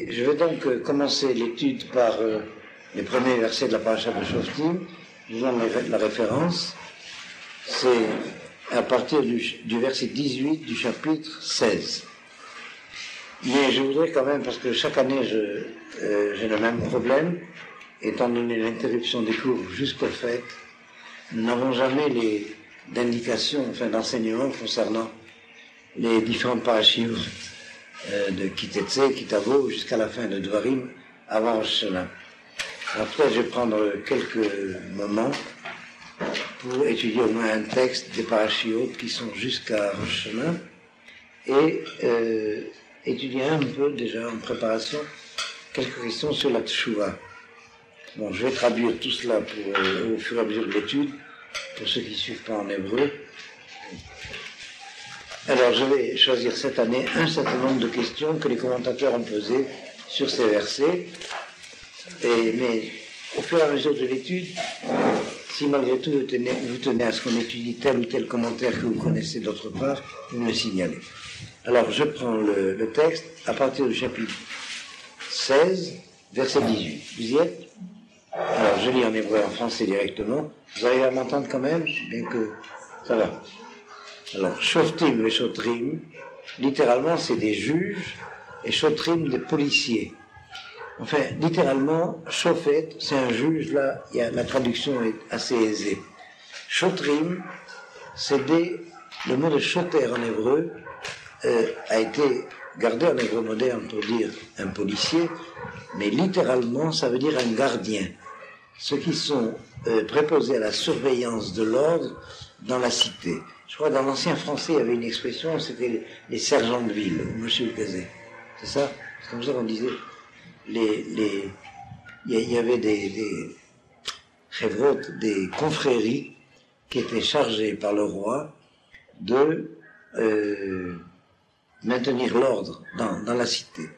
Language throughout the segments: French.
je vais donc commencer l'étude par les premiers versets de la paracha de Shoftim. Je vous donne la référence. C'est à partir du verset 18 du chapitre 16. Mais je voudrais quand même, parce que chaque année j'ai le même problème, étant donné l'interruption des cours jusqu'au fait, nous n'avons jamais d'indications, d'enseignements concernant les différentes parachutes de Kitetse, Kitavo, jusqu'à la fin de Dvarim, avant Rosh Hashanah. Alors peut-être je vais prendre quelques moments pour étudier au moins un texte des parachutes qui sont jusqu'à Rosh Hashanah et étudier un peu déjà en préparation quelques questions sur la Teshuvah. Bon, je vais traduire tout cela au fur et à mesure de l'étude, pour ceux qui ne suivent pas en hébreu. Alors, je vais choisir cette année un certain nombre de questions que les commentateurs ont posées sur ces versets. Mais au fur et à mesure de l'étude, si malgré tout vous tenez à ce qu'on étudie tel ou tel commentaire que vous connaissez d'autre part, vous me signalez. Alors, je prends le texte à partir du chapitre 16, verset 18. Vous y êtes? Alors, je lis en hébreu et en français directement. Vous arrivez à m'entendre quand même, bien que ça va. Alors, Shoftim et Shotrim, littéralement, c'est des juges, et Shotrim, des policiers. Enfin, littéralement, Shofet, c'est un juge, là, la traduction est assez aisée. Shotrim, le mot de Shoter en hébreu a été gardé en hébreu moderne pour dire un policier, mais littéralement, ça veut dire un gardien. Ceux qui sont préposés à la surveillance de l'ordre dans la cité. Je crois que dans l'ancien français, il y avait une expression, c'était les sergents de ville, monsieur Gazet. C'est ça? C'est comme ça qu'on disait. Il y avait des confréries qui étaient chargées par le roi de maintenir l'ordre dans la cité.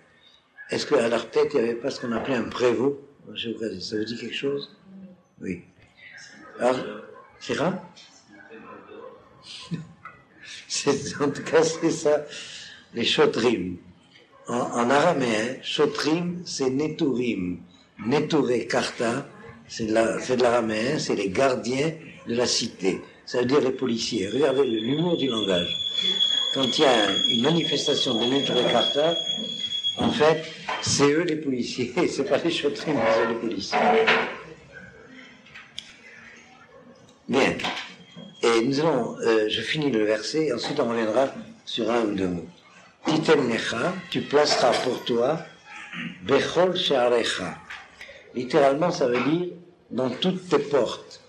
Est-ce qu'à leur tête, il n'y avait pas ce qu'on appelait un prévôt? Monsieur Gazet, ça vous dit quelque chose? Oui. Alors, c'est rare? En tout cas, c'est ça, les Shotrim. En araméen, Shotrim, c'est Neturim. Neturé Karta, c'est de l'araméen, c'est les gardiens de la cité. Ça veut dire les policiers. Regardez l'humour du langage. Quand il y a une manifestation de Neturé Karta, en fait, c'est eux les policiers, c'est pas les Shotrim, c'est les policiers. Bien. Et nous allons, je finis le verset, et ensuite on reviendra sur un ou deux mots. Titen necha, tu placeras pour toi, bechol she'arecha. Littéralement, ça veut dire dans toutes tes portes.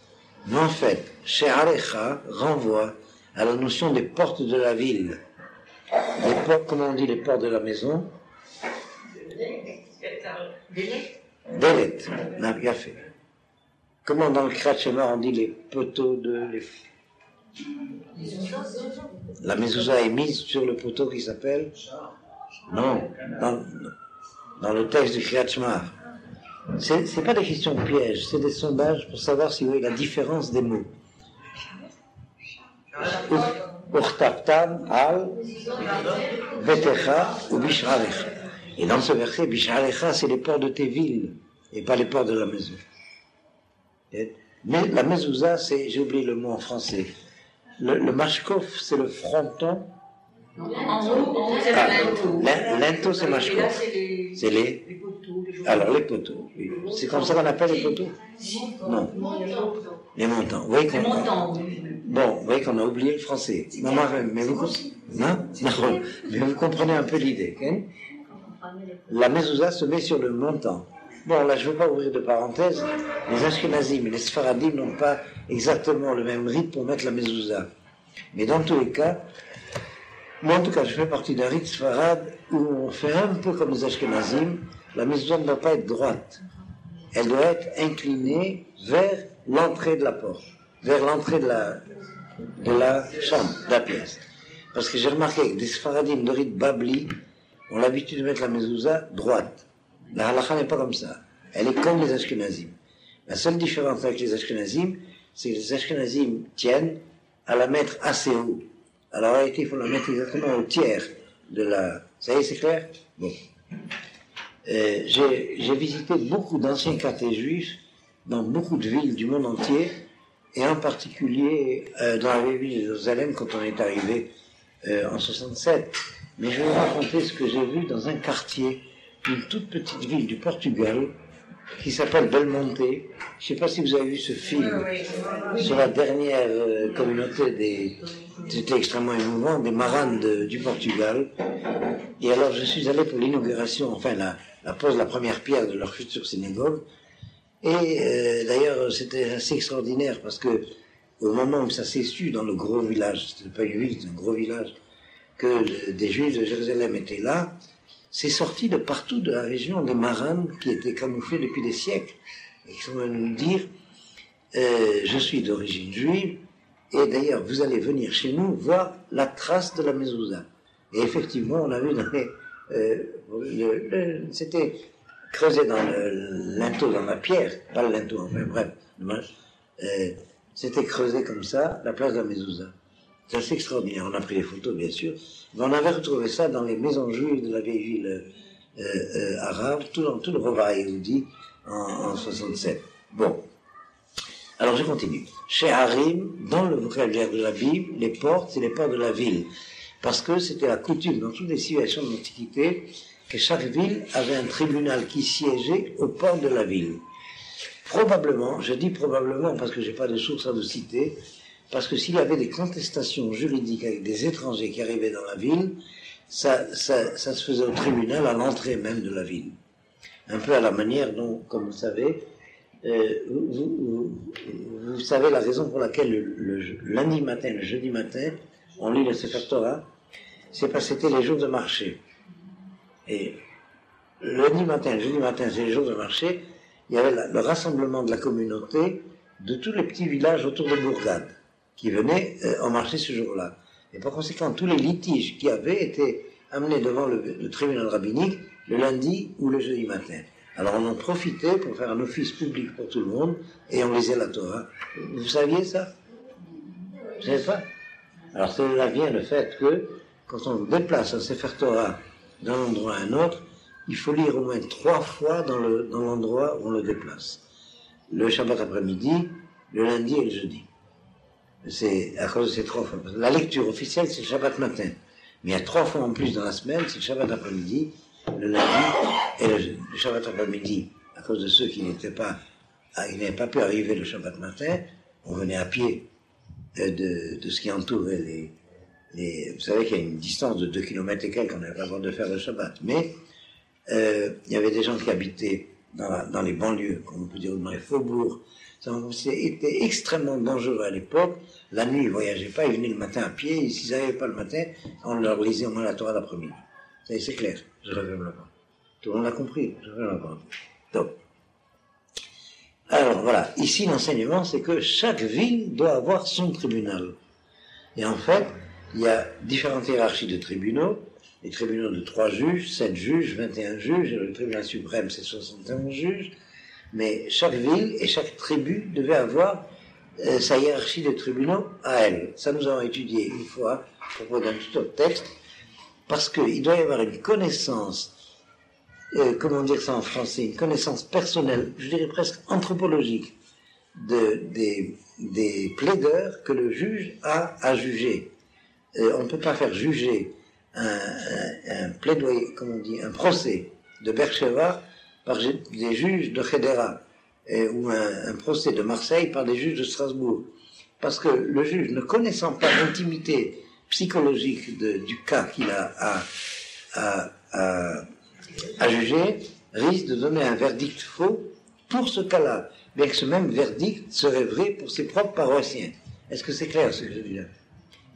Mais en fait, she'arecha renvoie à la notion des portes de la ville. Les portes, comment on dit les portes de la maison? Delet. Bien fait. Comment dans le Kriyat Shema on dit les poteaux La mezouza est mise sur le poteau qui s'appelle? Non. Dans le texte du Kriyat Shema. C'est pas des questions pièges, c'est des sondages pour savoir si vous voyez la différence des mots. Urtaptam al vetecha ou bishrarecha. Et dans ce verset, bishrarecha, c'est les ports de tes villes et pas les ports de la maison. Mais la mezouza, j'ai oublié le mot en français. Le mashkof, c'est le fronton. En haut, c'est l'into. L'into, c'est mashkof. C'est les poteaux. Alors, les poteaux. Oui. C'est comme ça qu'on appelle les poteaux? Non. Les montants. Vous voyez qu'on a oublié le français. Mais vous comprenez un peu l'idée. Hein? La mezouza se met sur le montant. Bon, là, je ne veux pas ouvrir de parenthèse. Les Ashkenazim et les Sfaradim n'ont pas exactement le même rite pour mettre la mezouza. Mais dans tous les cas, moi, en tout cas, je fais partie d'un rite Sfarad où on fait un peu comme les Ashkenazim. La mezouza ne doit pas être droite. Elle doit être inclinée vers l'entrée de la porte, vers l'entrée de la chambre, de la pièce. Parce que j'ai remarqué que des Sfaradim de rite Babli ont l'habitude de mettre la mezouza droite. La halakha n'est pas comme ça. Elle est comme les Ashkenazim. La seule différence avec les Ashkenazim, c'est que les Ashkenazim tiennent à la mettre assez haut. Alors en réalité, il faut la mettre exactement au tiers de la... Ça y est, c'est clair? Bon. J'ai visité beaucoup d'anciens quartiers juifs dans beaucoup de villes du monde entier, et en particulier dans la vieille ville de Jérusalem quand on est arrivé en 67. Mais je vais vous raconter ce que j'ai vu dans un quartier d'une toute petite ville du Portugal qui s'appelle Belmonte. Je ne sais pas si vous avez vu ce film sur la dernière communauté des... C'était extrêmement émouvant, des Maranes du Portugal. Et alors je suis allé pour l'inauguration, enfin la pose de la première pierre de leur future synagogue. Et d'ailleurs c'était assez extraordinaire parce que au moment où ça s'est su dans le gros village, c'était pas une ville, c'était un gros village, que des Juifs de Jérusalem étaient là, c'est sorti de partout de la région des Maranes qui étaient camouflés depuis des siècles et qui sont venus nous dire je suis d'origine juive et d'ailleurs vous allez venir chez nous voir la trace de la mezouza. Et effectivement on a vu dans les c'était creusé dans le linteau, dans la pierre, pas le linteau, enfin bref, c'était creusé comme ça la place de la mezouza. C'est assez extraordinaire. On a pris les photos, bien sûr. Mais on avait retrouvé ça dans les maisons juives de la vieille ville arabe, tout le Rova Yehudi en 67. Bon. Alors je continue. Chez Harim, dans le vocabulaire de la Bible, les portes, c'est les portes de la ville. Parce que c'était la coutume dans toutes les civilisations de l'Antiquité que chaque ville avait un tribunal qui siégeait aux portes de la ville. Probablement, je dis probablement parce que j'ai pas de source à vous citer, parce que s'il y avait des contestations juridiques avec des étrangers qui arrivaient dans la ville, ça se faisait au tribunal à l'entrée même de la ville. Un peu à la manière dont, comme vous savez, vous savez la raison pour laquelle le lundi matin, le jeudi matin, on lit le Sefer Torah, c'est parce que c'était les jours de marché. Et le lundi matin, le jeudi matin, c'est les jours de marché, il y avait le rassemblement de la communauté de tous les petits villages autour de Bourgade qui venaient en marché ce jour-là. Et par conséquent, tous les litiges qu'il y avait étaient amenés devant le tribunal rabbinique le lundi ou le jeudi matin. Alors on en profitait pour faire un office public pour tout le monde et on lisait la Torah. Vous saviez ça? Vous savez pas? Alors cela vient le fait que quand on déplace un Sefer Torah d'un endroit à un autre, il faut lire au moins 3 fois dans l'endroit où on le déplace. Le Shabbat après-midi, le lundi et le jeudi. C'est à cause de ces 3 fois. La lecture officielle, c'est le Shabbat matin. Mais il y a 3 fois en plus dans la semaine, c'est le Shabbat après-midi, le lundi et le jeudi. Le Shabbat après-midi, à cause de ceux qui n'avaient pas pu arriver le Shabbat matin, on venait à pied de ce qui entourait vous savez qu'il y a une distance de 2 km et quelques, on n'avait pas le droit de faire le Shabbat. Mais il y avait des gens qui habitaient dans les banlieues, comme on peut dire, dans les faubourgs. C'était extrêmement dangereux à l'époque. La nuit, ils ne voyageaient pas, ils venaient le matin à pied, et s'ils n'arrivaient pas le matin, on leur lisait au moins la Torah l'après-midi. C'est clair, je révèle là-bas. Tout le monde l'a compris, je révèle là-bas. Donc, alors voilà, ici l'enseignement, c'est que chaque ville doit avoir son tribunal. Et en fait, il y a différentes hiérarchies de tribunaux. Les tribunaux de 3 juges, 7 juges, 21 juges, et le tribunal suprême, c'est 71 juges. Mais chaque ville et chaque tribu devait avoir sa hiérarchie de tribunaux à elle. Ça, nous avons étudié une fois, à propos d'un tout autre texte, parce qu'il doit y avoir une connaissance, comment dire ça en français, une connaissance personnelle, je dirais presque anthropologique, des plaideurs que le juge a à juger. On ne peut pas faire juger un plaidoyer, comment on dit, un procès de Beersheba par des juges de Hedera, ou un procès de Marseille par des juges de Strasbourg. Parce que le juge, ne connaissant pas l'intimité psychologique du cas qu'il a à juger, risque de donner un verdict faux pour ce cas-là, bien que ce même verdict serait vrai pour ses propres paroissiens. Est-ce que c'est clair ce que je dis là?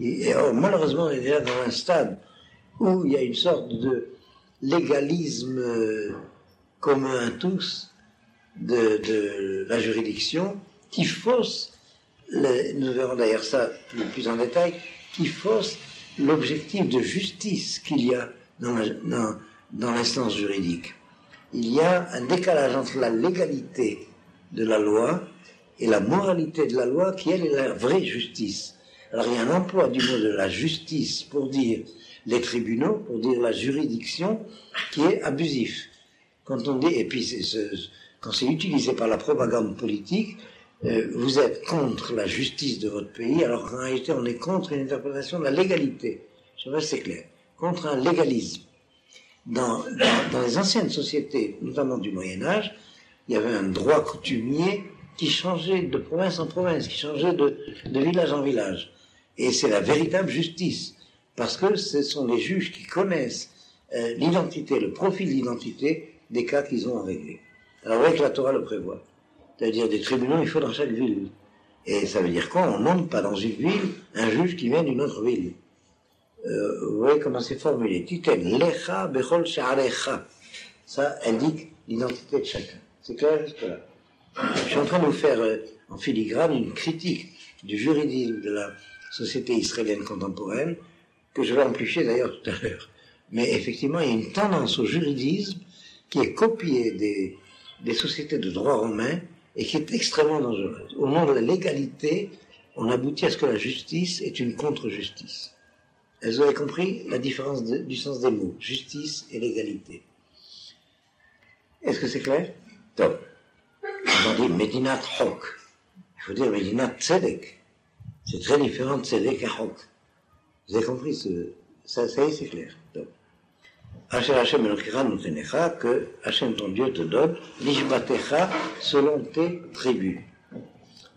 Et malheureusement, on est déjà dans un stade où il y a une sorte de légalisme commun à tous de la juridiction qui fausse, nous verrons d'ailleurs ça plus en détail, qui fausse l'objectif de justice qu'il y a dans l'instance juridique. Il y a un décalage entre la légalité de la loi et la moralité de la loi qui, elle, est la vraie justice. Alors il y a un emploi du mot de la justice pour dire les tribunaux, pour dire la juridiction, qui est abusif. Quand on dit, et puis quand c'est utilisé par la propagande politique, vous êtes contre la justice de votre pays, alors qu'en réalité on est contre une interprétation de la légalité. Je sais pas si c'est clair. Contre un légalisme. Dans les anciennes sociétés, notamment du Moyen-Âge, il y avait un droit coutumier qui changeait de province en province, qui changeait de village en village. Et c'est la véritable justice, parce que ce sont les juges qui connaissent l'identité, le profil d'identité des cas qu'ils ont à régler. Alors vous voyez que la Torah le prévoit. C'est-à-dire des tribunaux, il faut dans chaque ville. Et ça veut dire quoi? On ne monte pas dans une ville un juge qui vient d'une autre ville. Vous voyez comment c'est formulé. Titen lecha bechol sha'arecha. Ça indique l'identité de chacun. C'est clair jusque-là. Je suis en train de vous faire en filigrane une critique du juridisme de la société israélienne contemporaine, que je vais amplifier d'ailleurs tout à l'heure. Mais effectivement, il y a une tendance au juridisme qui est copiée des sociétés de droit romain et qui est extrêmement dangereuse. Au nom de la légalité, on aboutit à ce que la justice est une contre-justice. Vous avez compris la différence du sens des mots, justice et légalité. Est-ce que c'est clair? Donc, on dit Medinat Hok. Il faut dire Medinat Tzedek. C'est très différent de Tzedek à Hok. Vous avez compris ça y est, c'est clair. Donc, Asher Hashem Elokecha Notenecha, que Hashem ton Dieu te donne, Nishbatecha, selon tes tribus.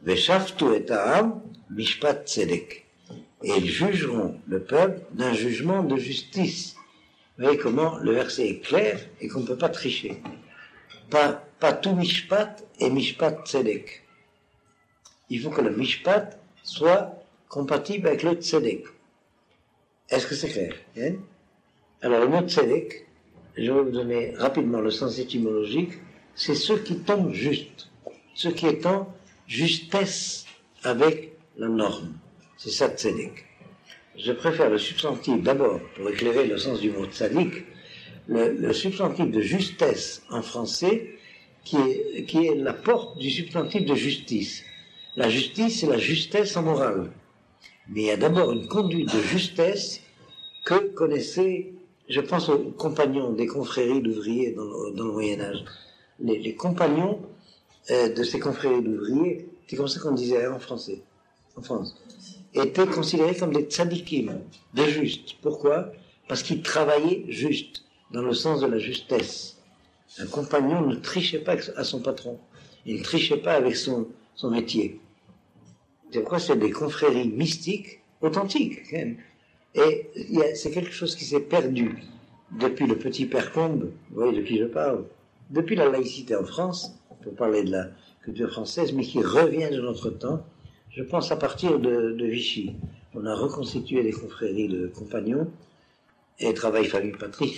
Veshaftu et Ha'am, Mishpat Tzedek. Et ils jugeront le peuple d'un jugement de justice. Vous voyez comment le verset est clair et qu'on ne peut pas tricher. Pas tout mishpat et mishpat tzedek. Il faut que le mishpat soit compatible avec le tzedek. Est-ce que c'est clair? Alors le mot tzedek, je vais vous donner rapidement le sens étymologique, c'est ce qui tombe juste, ce qui est en justesse avec la norme. C'est ça tzedek. Je préfère le substantif d'abord, pour éclairer le sens du mot tzadik, le substantif de justesse en français, qui est la porte du substantif de justice. La justice, c'est la justesse en morale. Mais il y a d'abord une conduite de justesse que connaissaient, je pense aux compagnons des confréries d'ouvriers dans le Moyen-Âge. Les compagnons de ces confréries d'ouvriers, c'est comme ça qu'on disait en français, en France, étaient considérés comme des tzadikim, des justes. Pourquoi? Parce qu'ils travaillaient juste, dans le sens de la justesse. Un compagnon ne trichait pas à son patron. Il ne trichait pas avec son métier. C'est pourquoi c'est des confréries mystiques, authentiques. Et c'est quelque chose qui s'est perdu depuis le petit Père Combe, vous voyez de qui je parle, depuis la laïcité en France, pour parler de la culture française, mais qui revient de notre temps, je pense à partir de Vichy. On a reconstitué des confréries de compagnons, et travail, famille, patrie.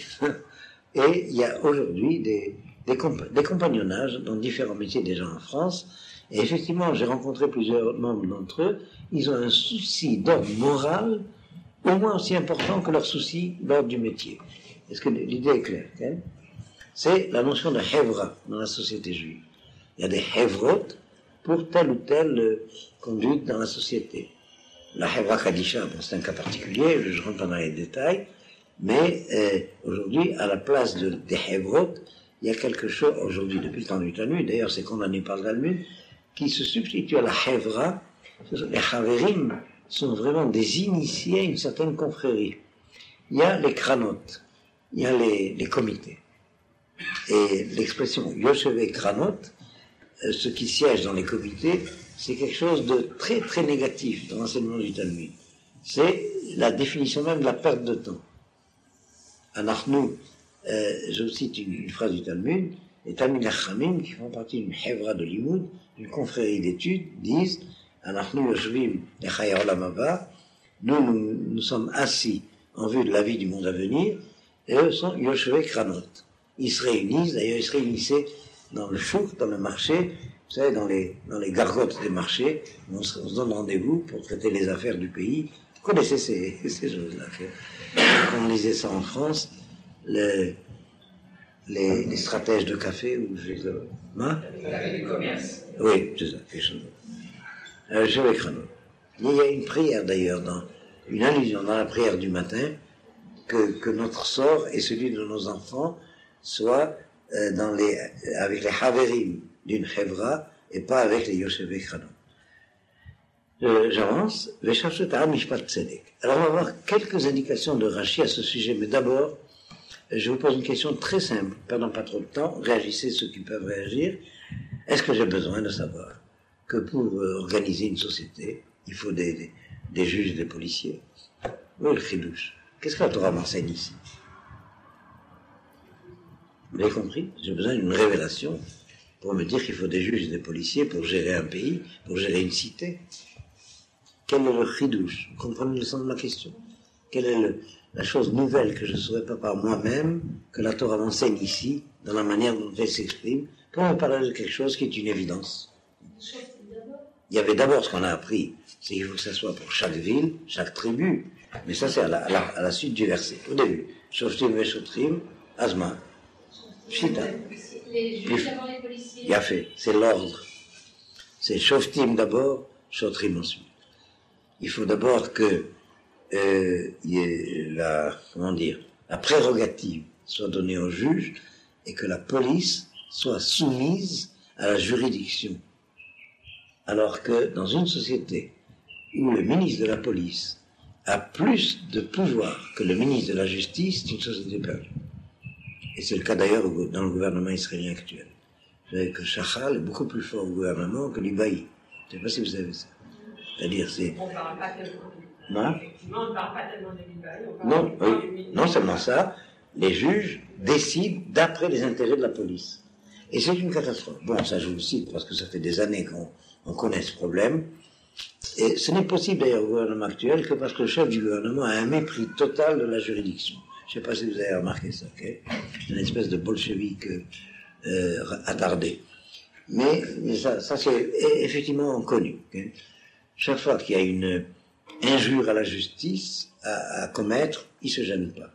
Et il y a aujourd'hui des compagnonnages dans différents métiers déjà en France. Et effectivement, j'ai rencontré plusieurs membres d'entre eux. Ils ont un souci d'ordre moral au moins aussi important que leur souci d'ordre du métier. Est-ce que l'idée est claire? C'est la notion de hevra dans la société juive. Il y a des hevrot pour telle ou telle conduite dans la société. La hevra kadisha, bon, c'est un cas particulier, je rentre pas dans les détails. Mais aujourd'hui, à la place des Hevrot, il y a quelque chose, aujourd'hui, depuis le temps du Talmud, d'ailleurs c'est condamné par le Talmud, qui se substitue à la Hevra. Les Haverim sont vraiment des initiés à une certaine confrérie. Il y a les Kranot, il y a les comités. Et l'expression Yosheve Kranot, ce qui siège dans les comités, c'est quelque chose de très très négatif dans l'enseignement du Talmud. C'est la définition même de la perte de temps. Anachnu, je vous cite une phrase du Talmud, les Talmid Chachamim, qui font partie d'une Hevra de Limoud, d'une confrérie d'études, disent Anachnu Yoshvim Lechaya Olam Haba, nous sommes assis en vue de la vie du monde à venir, et eux sont Yoshve Kranot. Ils se réunissent, d'ailleurs ils se réunissaient dans le chouk, dans le marché, vous savez, dans les gargotes des marchés, on se donne rendez-vous pour traiter les affaires du pays. Vous connaissez ces choses-là. Quand on lisait ça en France, les stratèges de café, ou je sais pas. Du commerce. Oui, c'est ça, quelque chose. Je vais crâner. Il y a une prière d'ailleurs, une allusion dans la prière du matin, que notre sort et celui de nos enfants soit avec les haverim d'une chevra et pas avec les Yoshevei Kranon. J'avance. Alors on va voir quelques indications de Rashi à ce sujet, mais d'abord, je vous pose une question très simple, perdons pas trop de temps, réagissez ceux qui peuvent réagir. Est-ce que j'ai besoin de savoir que pour organiser une société, il faut des juges et des policiers? Oui, le chidouche. Qu'est-ce que la Torah m'enseigne ici? Vous avez compris? J'ai besoin d'une révélation pour me dire qu'il faut des juges et des policiers pour gérer un pays, pour gérer une cité. Quel est le chidouche? Vous comprenez le sens de ma question? Quelle est la chose nouvelle que je ne saurais pas par moi-même, que la Torah m'enseigne ici, dans la manière dont elle s'exprime, pour me parler de quelque chose qui est une évidence? Il y avait d'abord ce qu'on a appris, c'est qu'il faut que ça soit pour chaque ville, chaque tribu. Mais ça, c'est à la suite du verset. Au début, Shoftim Veshotrim, Azma, Pshita. Les juges avant les policiers. Il a fait, c'est l'ordre. C'est Shoftim d'abord, Shotrim ensuite. Il faut d'abord que y ait la prérogative soit donnée au juge et que la police soit soumise à la juridiction. Alors que dans une société où le ministre de la police a plus de pouvoir que le ministre de la justice, c'est une société perdue. Et c'est le cas d'ailleurs dans le gouvernement israélien actuel. Vous savez que Shachal est beaucoup plus fort au gouvernement que l'Ibaï. Je ne sais pas si vous savez ça. C'est-à-dire, c'est... On ne parle pas tellement de Non, effectivement, on ne parle pas tellement de l'Ibaï. non, oui. Non seulement ça, les juges décident d'après les intérêts de la police. Et c'est une catastrophe. Bon, ça je vous le cite parce que ça fait des années qu'on connaît ce problème. Et ce n'est possible d'ailleurs au gouvernement actuel que parce que le chef du gouvernement a un mépris total de la juridiction. Je ne sais pas si vous avez remarqué ça, okay? C'est une espèce de bolchevique attardé. Mais ça c'est effectivement connu. Okay? Chaque fois qu'il y a une injure à la justice à commettre, il ne se gêne pas.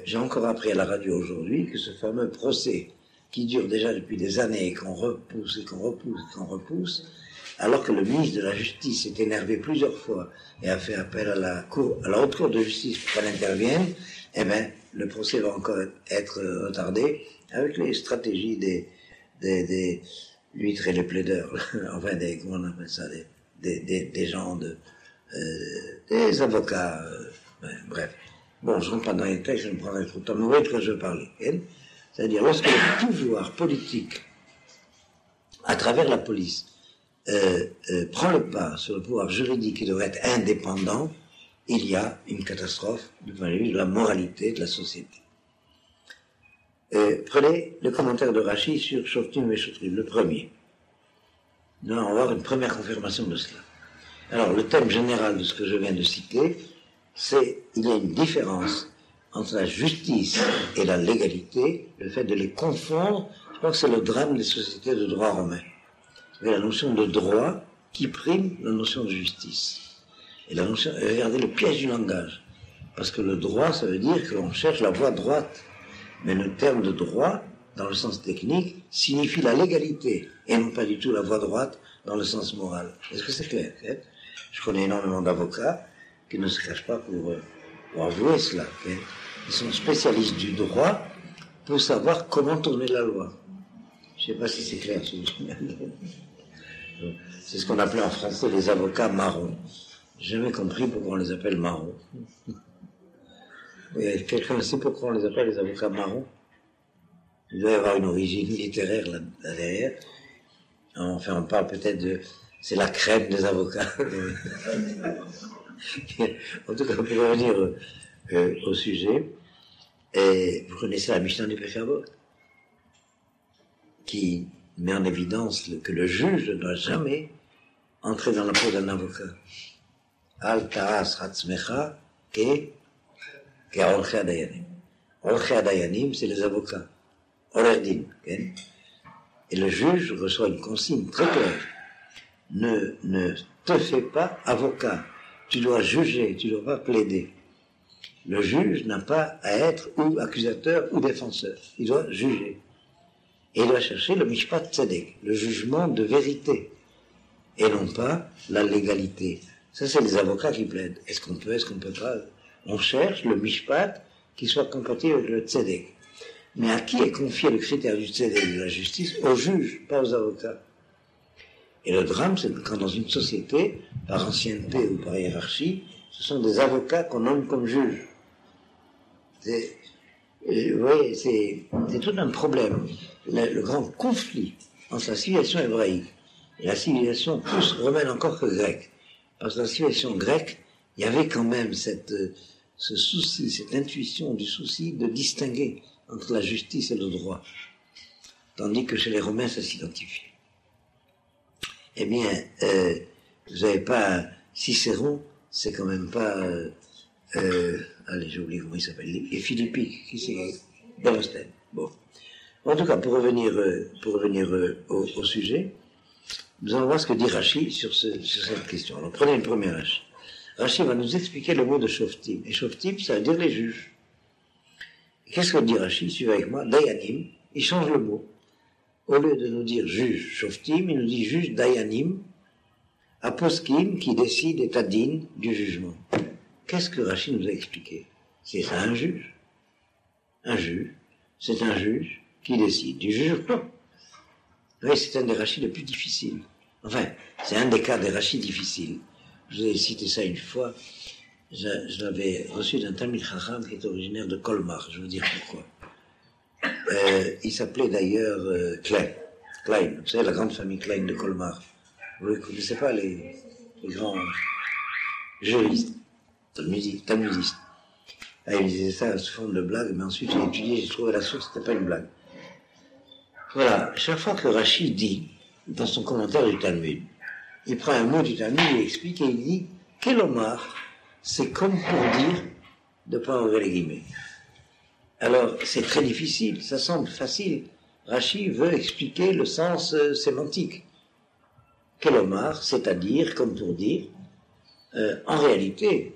J'ai encore appris à la radio aujourd'hui que ce fameux procès qui dure déjà depuis des années et qu'on repousse et qu'on repousse et qu'on repousse, alors que le ministre de la Justice s'est énervé plusieurs fois et a fait appel à la haute cour de justice pour qu'elle intervienne, eh bien, le procès va encore être retardé avec les stratégies des huîtres et les plaideurs, enfin comment on appelle ça, des gens des avocats, bref. Bon, je ne rentre pas dans les textes, je ne prendrai trop de temps, mais vous voyez de quoi je veux parler. C'est-à-dire, lorsque le pouvoir politique, à travers la police, prend le pas sur le pouvoir juridique qui devrait être indépendant, il y a une catastrophe du point de vue de la moralité de la société. Prenez le commentaire de Rashi sur Shoftim et Shotrim, le premier. Nous allons avoir une première confirmation de cela. Alors, le thème général de ce que je viens de citer, c'est il y a une différence entre la justice et la légalité, le fait de les confondre. Je crois que c'est le drame des sociétés de droit romain. Vous avez la notion de droit qui prime la notion de justice. Et la notion, regardez le piège du langage. Parce que le droit, ça veut dire que l'on cherche la voie droite. Mais le terme de droit, dans le sens technique, signifie la légalité, et non pas du tout la voie droite dans le sens moral. Est-ce que c'est clair? Je connais énormément d'avocats qui ne se cachent pas pour avouer cela. Ils sont spécialistes du droit pour savoir comment tourner la loi. Je ne sais pas si c'est clair. C'est ce qu'on appelait en français les avocats marrons. J'ai jamais compris pourquoi on les appelle marrons. Quelqu'un sait pourquoi on les appelle les avocats marrons? Il doit y avoir une origine littéraire là derrière. Enfin, on parle peut-être de... C'est la crème des avocats. En tout cas, pour revenir au sujet, et vous connaissez la Mishnah du Pechavot, qui met en évidence que le juge ne doit jamais entrer dans la peau d'un avocat. Al ta'as hatzmecha Orchei Adayanim. Orchei Adayanim, c'est les avocats. Orerdin. Okay? Et le juge reçoit une consigne très claire. Ne te fais pas avocat. Tu dois juger, tu ne dois pas plaider. Le juge n'a pas à être ou accusateur ou défenseur. Il doit juger. Et il doit chercher le mishpat tzedek, le jugement de vérité. Et non pas la légalité. Ça, c'est les avocats qui plaident. Est-ce qu'on peut pas? On cherche le mishpat qui soit compatible avec le tzedek. Mais à qui est confié le critère du tzedek de la justice? Aux juges, pas aux avocats. Et le drame, c'est que quand dans une société, par ancienneté ou par hiérarchie, ce sont des avocats qu'on nomme comme juges. Vous voyez, c'est tout un problème. Le grand conflit entre la civilisation hébraïque et la civilisation plus romaine encore que grecque. Parce que dans la civilisation grecque, il y avait quand même ce souci, cette intuition du souci de distinguer entre la justice et le droit. Tandis que chez les Romains, ça s'identifie. Eh bien, vous n'avez pas Cicéron, c'est quand même pas... allez, j'ai oublié comment il s'appelle, les Philippiques, qui c'est Démosthène. Bon. En tout cas, pour revenir au sujet, nous allons voir ce que dit Rashi sur cette question. Alors, prenez une première Rashi. Rashi va nous expliquer le mot de Shoftim. Et Shoftim, ça veut dire les juges. Qu'est-ce que dit Rashi? Suivez avec moi. Dayanim, il change le mot. Au lieu de nous dire juge Shoftim, il nous dit juge Dayanim, aposkim, qui décide et tadin du jugement. Qu'est-ce que Rashi nous a expliqué? C'est ça un juge. Un juge, c'est un juge qui décide du jugement. Oui, c'est un des Rashi les plus difficiles. Enfin, c'est un des cas des Rashi difficiles. Je vous ai cité ça une fois. Je l'avais reçu d'un Talmid Chacham qui est originaire de Colmar. Je vais vous dire pourquoi. Il s'appelait d'ailleurs Klein. Vous savez, la grande famille Klein de Colmar. Vous ne connaissez pas les grands juristes, talmudistes. Ah, il disait ça sous forme de blague, mais ensuite j'ai étudié, j'ai trouvé la source, c'était pas une blague. Voilà, chaque fois que Rashi dit, dans son commentaire du Talmud, il prend un mot du Talmud, il explique et il dit « Kelomar », c'est comme pour dire, de pas enlever les guillemets. Alors, c'est très difficile, ça semble facile. Rashi veut expliquer le sens sémantique. Kelomar, c'est-à-dire, comme pour dire, en réalité,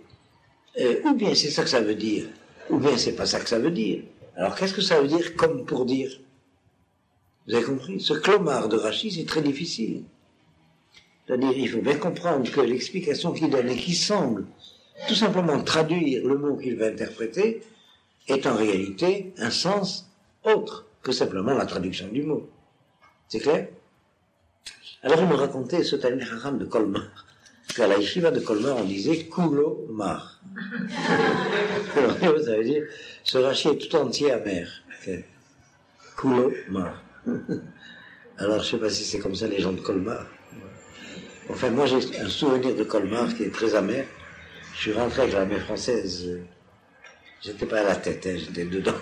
ou bien c'est ça que ça veut dire, ou bien c'est pas ça que ça veut dire. Alors, qu'est-ce que ça veut dire comme pour dire? Vous avez compris? Ce clomar de Rashi, c'est très difficile. C'est-à-dire, il faut bien comprendre que l'explication qu'il donne et qui semble tout simplement traduire le mot qu'il va interpréter est en réalité un sens autre que simplement la traduction du mot. C'est clair? Alors, il me racontait ce Talmid Chacham de Colmar, qu'à la yeshiva de Colmar, on disait Kulo Mar. Ça veut dire, ce Rashi est tout entier amer. Kulo Mar. Alors, je ne sais pas si c'est comme ça les gens de Colmar. Enfin, moi, j'ai un souvenir de Colmar qui est très amer. Je suis rentré avec l'armée française. J'étais pas à la tête, hein, j'étais dedans.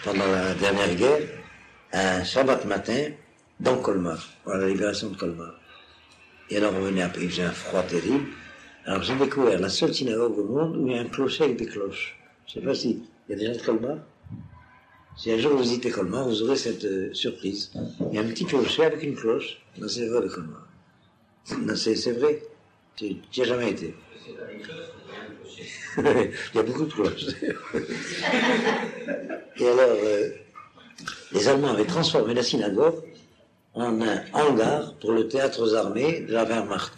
Pendant la dernière guerre, un Shabbat matin, dans Colmar, pour la libération de Colmar. Et alors, on venait après, il faisait un froid terrible. Alors, j'ai découvert la seule synagogue au monde où il y a un clocher avec des cloches. Je sais pas si il y a des gens de Colmar. Si un jour vous visitez Colmar, vous aurez cette surprise. Il y a un petit clocher avec une cloche dans la synagogue de Colmar. Non, c'est vrai. Tu n'y as jamais été. Il y a beaucoup de cloches. Et alors, les Allemands avaient transformé la synagogue en un hangar pour le théâtre aux armées de la Wehrmacht.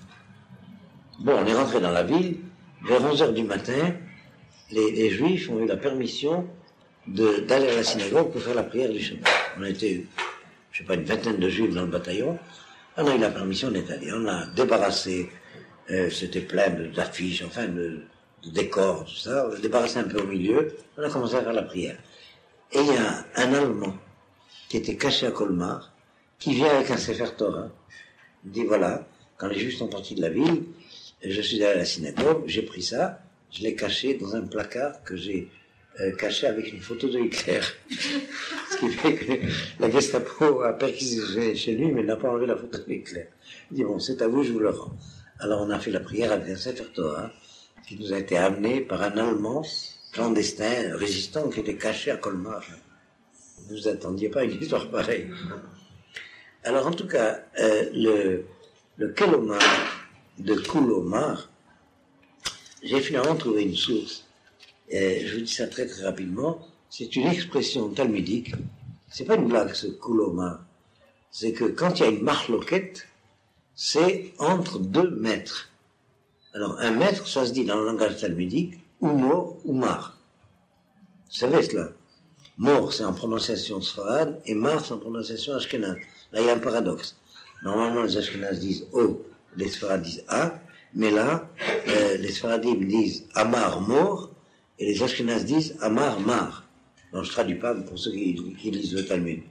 Bon, on est rentré dans la ville, vers 11h du matin, les Juifs ont eu la permission d'aller à la synagogue pour faire la prière du Shabbat. On était, je sais pas, une vingtaine de Juifs dans le bataillon. On a eu la permission d'être allés. On a débarrassé, c'était plein d'affiches, enfin de décors, tout ça. On a débarrassé un peu au milieu. On a commencé à faire la prière. Et il y a un Allemand qui était caché à Colmar, qui vient avec un Sefer Torah. Il dit voilà, quand les Juifs sont partis de la ville, je suis allé à la synagogue, j'ai pris ça, je l'ai caché dans un placard que j'ai caché avec une photo de Hitler. Ce qui fait que la Gestapo a perquisitionné chez lui, mais n'a pas enlevé la photo de Hitler. Il dit bon, c'est à vous, je vous le rends. Alors on a fait la prière avec un Sefer Torah qui nous a été amené par un Allemand clandestin, résistant, qui était caché à Colmar. Vous ne vous attendiez pas à une histoire pareille. Alors en tout cas, le Kelomar de Kulomar, j'ai finalement trouvé une source. Je vous dis ça très très rapidement. C'est une expression talmudique. C'est pas une blague, ce Kulomar. C'est que quand il y a une marloquette, c'est entre deux maîtres. Alors un maître, ça se dit dans le langage talmudique, Umor, Umar. Vous savez cela? Mor, c'est en prononciation sfarade, et Mar, c'est en prononciation ashkénaze. Là, il y a un paradoxe. Normalement, les ashkénazes disent O, les sfarades disent A, mais là, les sfaradim disent Amar, Mor, et les ashkénazes disent Amar, Mar. Donc, je ne traduis pas pour ceux qui lisent le Talmud.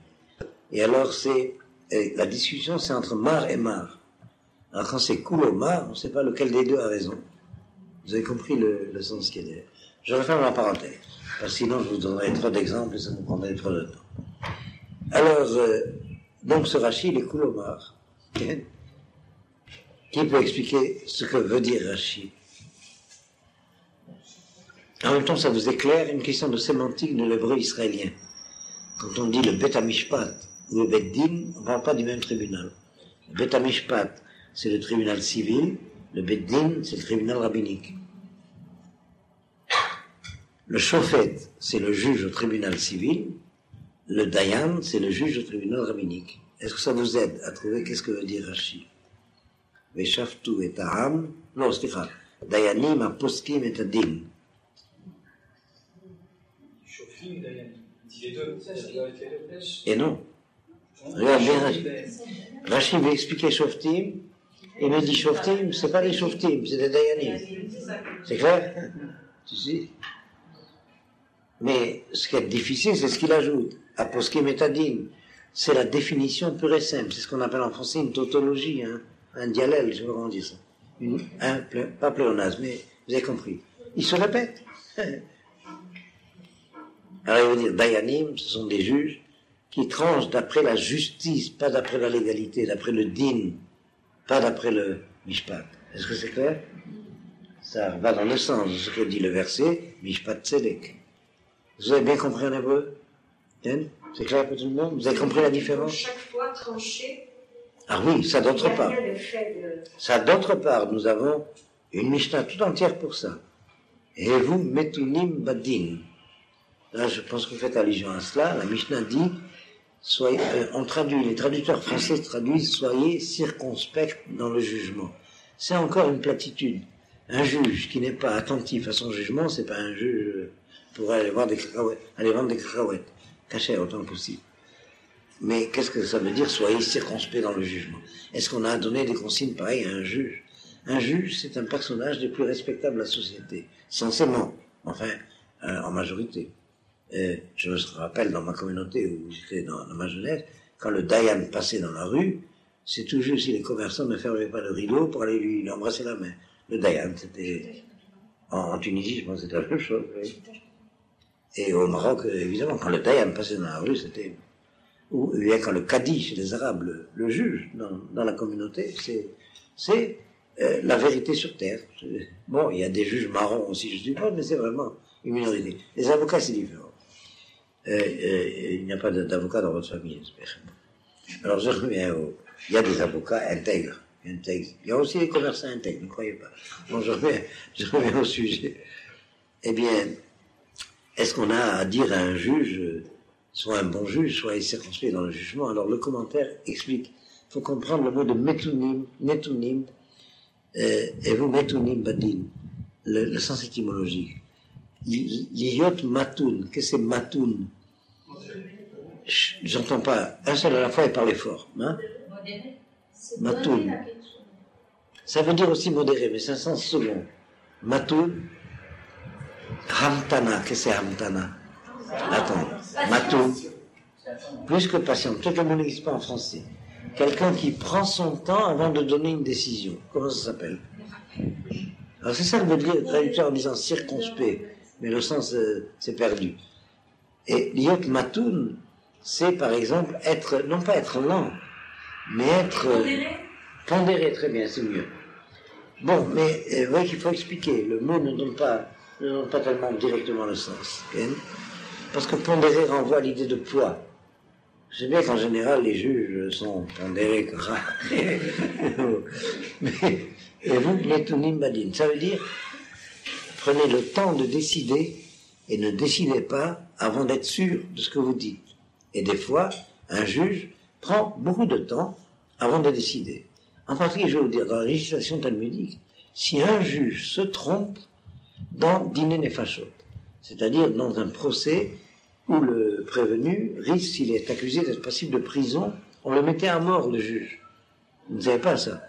Et alors, la discussion, c'est entre Mar et Mar. Alors, quand c'est Kulo Mar, on ne sait pas lequel des deux a raison. Vous avez compris le sens qu'il y a derrière. Je referme la parenthèse, parce que sinon je vous donnerai trop d'exemples et ça vous prendrait trop de temps. Alors, donc ce Rashi, il est Kulo Mar. Okay. Qui peut expliquer ce que veut dire Rashi? En même temps, ça vous éclaire une question de sémantique de l'hébreu israélien. Quand on dit le Bet HaMishpat ou le Bet Din, on ne parle pas du même tribunal. Le Bet HaMishpat, c'est le tribunal civil, le Bet Din, c'est le tribunal rabbinique. Le Shofet, c'est le juge au tribunal civil, le Dayan, c'est le juge au tribunal rabbinique. Est-ce que ça vous aide à trouver qu'est-ce que veut dire Rashi? Veshaftu et Aham, non, c'est ça. Dayanim aposkim et Adin. Shoftim, Dayanim. Dit les deux. Et non. Regarde bien Rashi. Rashi veut expliquer Shoftim, il me dit Shoftim, c'est pas les Shoftim, c'est des Dayanim. C'est clair? Tu sais? Mais ce qui est difficile, c'est ce qu'il ajoute. Aposkim et Adin. C'est la définition pure et simple. C'est ce qu'on appelle en français une tautologie, hein, un diallèle, je vais vraiment dire ça. Pas pléonasme, mais vous avez compris. Il se répète. Alors il veut dire, Dayanim, ce sont des juges qui tranchent d'après la justice, pas d'après la légalité, d'après le din, pas d'après le mishpat. Est-ce que c'est clair? Ça va dans le sens de ce que dit le verset, mishpat tzedek. Vous avez bien compris en hébreu? C'est clair pour tout le monde? Vous avez compris la différence? Chaque fois tranché. Ah oui, ça d'autre part. Ça d'autre part, nous avons une Mishnah tout entière pour ça. Et vous, metunim badin. Là, je pense que vous faites allusion à cela. La Mishnah dit, on traduit, les traducteurs français traduisent, soyez circonspects dans le jugement. C'est encore une platitude. Un juge qui n'est pas attentif à son jugement, c'est pas un juge pour aller vendre des cacahuètes. Cacher autant que possible. Mais qu'est-ce que ça veut dire, soyez circonspect dans le jugement? Est-ce qu'on a donné des consignes pareilles à un juge? Un juge, c'est un personnage des plus respectables de la société, censément, enfin, en majorité. Je me rappelle dans ma communauté où j'étais dans ma jeunesse, quand le Dayan passait dans la rue, c'est toujours si les commerçants ne fermaient pas le rideau pour aller lui embrasser la main. Le Dayan, c'était... En Tunisie, je pense que c'était la même chose. Oui. Et au Maroc, évidemment, quand le Dayan passait dans la rue, c'était... Ou bien quand le Qadi, chez les Arabes, le juge dans la communauté, c'est la vérité sur terre. Bon, il y a des juges marrons aussi, je suppose, mais c'est vraiment une minorité. Les avocats, c'est différent. Il n'y a pas d'avocats dans votre famille, j'espère. Alors je reviens il y a des avocats intègres. Il y a aussi des commerçants intègres, ne croyez pas. Bon, je reviens au sujet. Eh bien, est-ce qu'on a à dire à un juge, soit un bon juge, soit circonspect dans le jugement? Alors le commentaire explique. Il faut comprendre le mot de netunim, et vous metunim badin, le sens étymologique. Liot matoun, qu'est-ce que c'est matoun? J'entends pas, un seul à la fois et parlez fort. Hein? Matoun. Ça veut dire aussi modéré, mais c'est un sens second. Matoun, hamtana, qu'est-ce que c'est hamtana? Attends, matoun, plus que patient, peut-être que le mot n'existe pas en français. Quelqu'un qui prend son temps avant de donner une décision. Comment ça s'appelle? Alors c'est ça que veut dire le traducteur en disant circonspect, mais le sens c'est perdu. Et liot matoun, c'est par exemple être, non pas être lent, mais être pondéré, très bien, c'est mieux. Bon, mais vous voyez qu'il faut expliquer. Le mot ne donne pas tellement directement le sens. Okay? Parce que pondéré renvoie à l'idée de poids. Je sais bien qu'en général, les juges sont pondérés comme ça. Mais, et vous, metunim badin, ça veut dire, prenez le temps de décider et ne décidez pas avant d'être sûr de ce que vous dites. Et des fois, un juge prend beaucoup de temps avant de décider. En particulier, je vais vous dire, dans la législation talmudique, si un juge se trompe dans dîner nefashot, c'est-à-dire dans un procès où le prévenu risque, s'il est accusé d'être passible de prison, on le mettait à mort, le juge. Vous ne savez pas ça.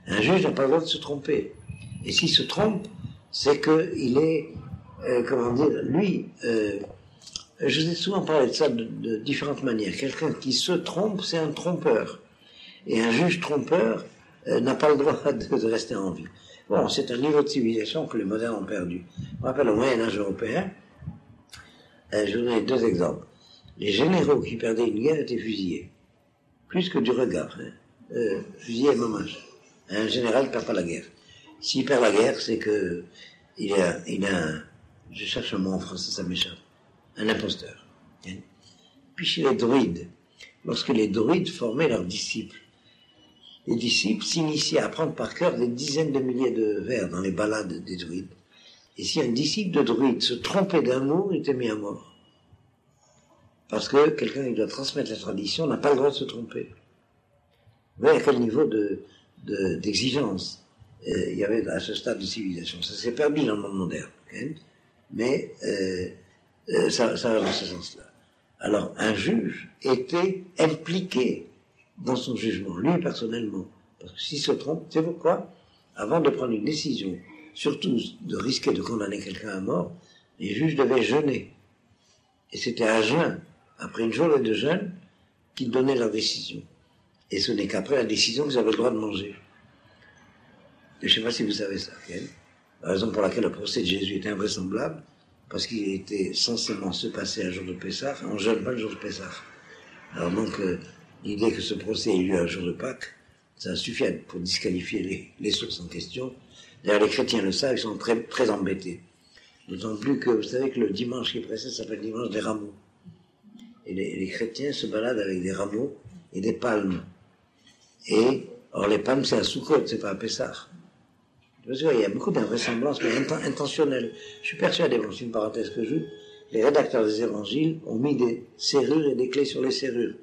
Un juge n'a pas le droit de se tromper. Et s'il se trompe, c'est qu'il est, comment dire, lui, je vous ai souvent parlé de ça de différentes manières. Quelqu'un qui se trompe, c'est un trompeur. Et un juge trompeur n'a pas le droit de rester en vie. Bon, c'est un niveau de civilisation que les modernes ont perdu. Je me rappelle au Moyen-Âge européen, je vous donne 2 exemples. Les généraux qui perdaient une guerre étaient fusillés. Plus que du regard. Fusillés à même âge. Un général ne perd pas la guerre. S'il perd la guerre, c'est que il a je cherche un mot en français, ça m'échappe, un imposteur. Puis chez les druides, lorsque les druides formaient leurs disciples, les disciples s'initiaient à apprendre par cœur des dizaines de milliers de vers dans les ballades des druides. Et si un disciple de druide se trompait d'un mot, il était mis à mort. Parce que quelqu'un qui doit transmettre la tradition n'a pas le droit de se tromper. Vous voyez à quel niveau d'exigence il y avait à ce stade de civilisation. Ça s'est perdu dans le monde moderne, mais ça va dans ce sens-là. Alors, un juge était impliqué dans son jugement, lui personnellement. Parce que s'il se trompe, c'est pourquoi, avant de prendre une décision, surtout de risquer de condamner quelqu'un à mort, les juges devaient jeûner. Et c'était à jeun, après une journée de jeûne, qu'ils donnaient leur décision. Et ce n'est qu'après la décision qu'ils avaient le droit de manger. Et je ne sais pas si vous savez ça, la raison pour laquelle le procès de Jésus était invraisemblable, parce qu'il était censément se passer un jour de Pessah, on jeûne pas le jour de Pessah. Alors donc, l'idée que ce procès ait lieu un jour de Pâques, ça suffit pour disqualifier les sources en question. D'ailleurs, les chrétiens le savent, ils sont très, très embêtés. D'autant plus que vous savez que le dimanche qui précède s'appelle dimanche des rameaux. Et les chrétiens se baladent avec des rameaux et des palmes. Et, or les palmes, c'est à Soukhot, c'est pas à Pessah. Parce qu'il y a beaucoup d'invraisemblances, mais intentionnelles. Je suis persuadé, bon, c'est une parenthèse que j'ouvre, les rédacteurs des évangiles ont mis des serrures et des clés sur les serrures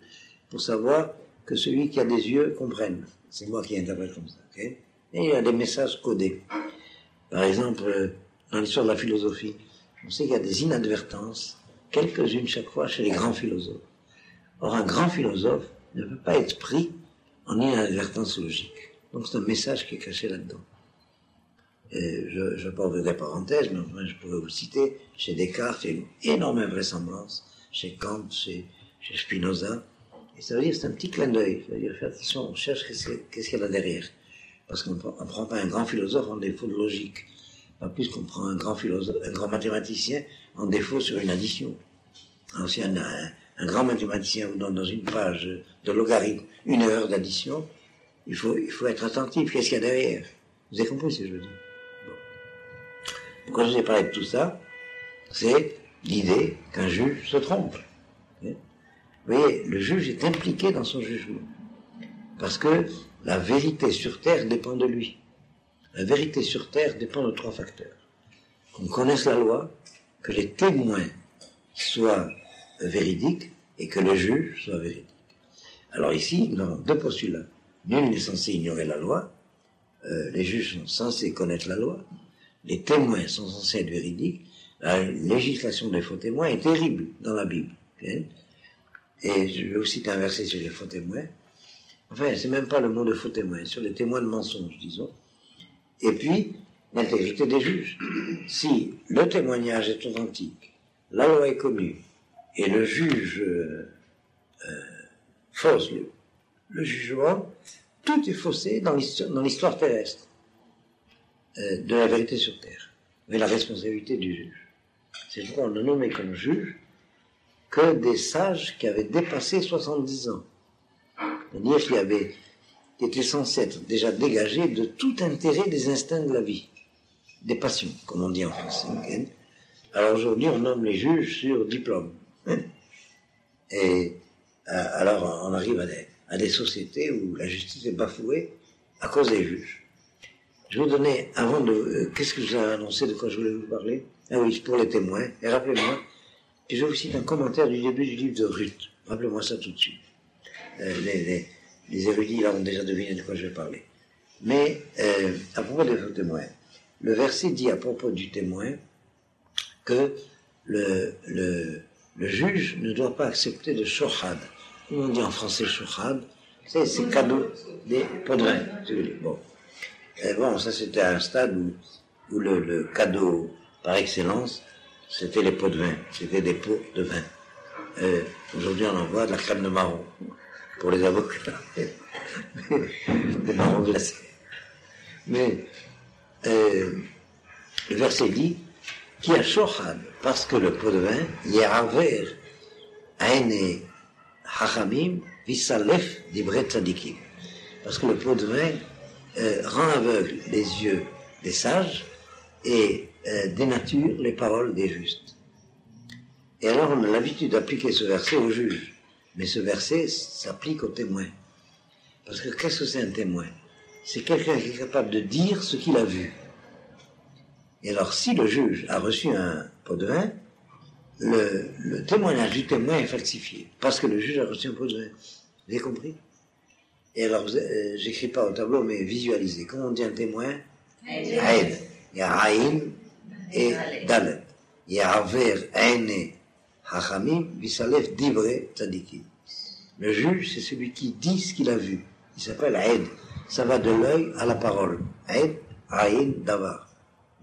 pour savoir que celui qui a des yeux comprenne. C'est moi qui interprète comme ça. Okay? Et il y a des messages codés. Par exemple, dans l'histoire de la philosophie, on sait qu'il y a des inadvertances, quelques-unes chaque fois chez les grands philosophes. Or, un grand philosophe ne peut pas être pris en inadvertance logique. Donc c'est un message qui est caché là-dedans. Je peux ouvrir des parenthèses, mais enfin, je pourrais vous citer, chez Descartes, il y a une énorme invraisemblance, chez Kant, chez Spinoza, et ça veut dire c'est un petit clin d'œil, ça veut dire, fais attention, on cherche qu'est-ce qu'il y a là derrière, parce qu'on ne prend pas un grand philosophe en défaut de logique, pas plus qu'on prend un grand philosophe, un grand mathématicien en défaut sur une addition. Alors si un grand mathématicien vous donne dans une page de logarithme une erreur d'addition, il faut être attentif, qu'est-ce qu'il y a derrière? Vous avez compris ce que je veux dire? Pourquoi je vous ai parlé de tout ça? C'est l'idée qu'un juge se trompe. Vous voyez, le juge est impliqué dans son jugement. Parce que la vérité sur terre dépend de lui. La vérité sur terre dépend de 3 facteurs. Qu'on connaisse la loi, que les témoins soient véridiques et que le juge soit véridique. Alors ici, nous avons 2 postulats. Nul n'est censé ignorer la loi. Les juges sont censés connaître la loi. Les témoins sont censés être véridiques. La législation des faux témoins est terrible dans la Bible. Okay? Et je vais aussi citer un verset sur les faux témoins. Enfin, c'est même pas le mot de faux témoins, sur les témoins de mensonges, disons. Et puis, l'intégrité des juges. Si le témoignage est authentique, la loi est connue, et le juge fausse le jugement, tout est faussé dans l'histoire terrestre de la vérité sur terre, mais la responsabilité du juge. C'est pourquoi on ne nommait comme juge que des sages qui avaient dépassé 70 ans. C'est-à-dire qui étaient censés être déjà dégagés de tout intérêt des instincts de la vie, des passions, comme on dit en français. Okay? Alors aujourd'hui, on nomme les juges sur diplôme. Et alors on arrive à des sociétés où la justice est bafouée à cause des juges. Je vais vous donner, avant de... qu'est-ce que je vous ai annoncé, de quoi je voulais vous parler? Ah oui, pour les témoins. Et rappelez-moi, puis je vous cite un commentaire du début du livre de Ruth. Rappelez-moi ça tout de suite. Les érudits, là, ont déjà deviné de quoi je vais parler. Mais, à propos des témoins, le verset dit à propos du témoin que le juge ne doit pas accepter de shohad. Comme on dit en français shohad, c'est cadeau des pots de vin. Bon. Et bon, ça c'était un stade où le cadeau par excellence, c'était les pots de vin, c'était des pots de vin. Aujourd'hui on envoie de la crème de marron pour les avocats, des marrons glacés. Mais le verset dit qui a shohad, parce que le pot de vin, ya'aver aine hachamim visalef divrei tzadikim. Parce que le pot de vin rend aveugle les yeux des sages et dénature les paroles des justes. Et alors on a l'habitude d'appliquer ce verset au juge, mais ce verset s'applique au témoin. Parce que qu'est-ce que c'est un témoin? C'est quelqu'un qui est capable de dire ce qu'il a vu. Et alors si le juge a reçu un pot de vin, le témoignage du témoin est falsifié, parce que le juge a reçu un pot de vin. Vous avez compris? Et alors, j'écris pas au tableau, mais visualisez. Comment on dit un témoin? Aïd. Il y a Aïn et Dalet. Il y a Aver, Aïne, Hachamim, Visalef, Divrei, Tzadikim. Le juge, c'est celui qui dit ce qu'il a vu. Il s'appelle Aïd. Ça va de l'œil à la parole. Aïd, Aïn, Davar.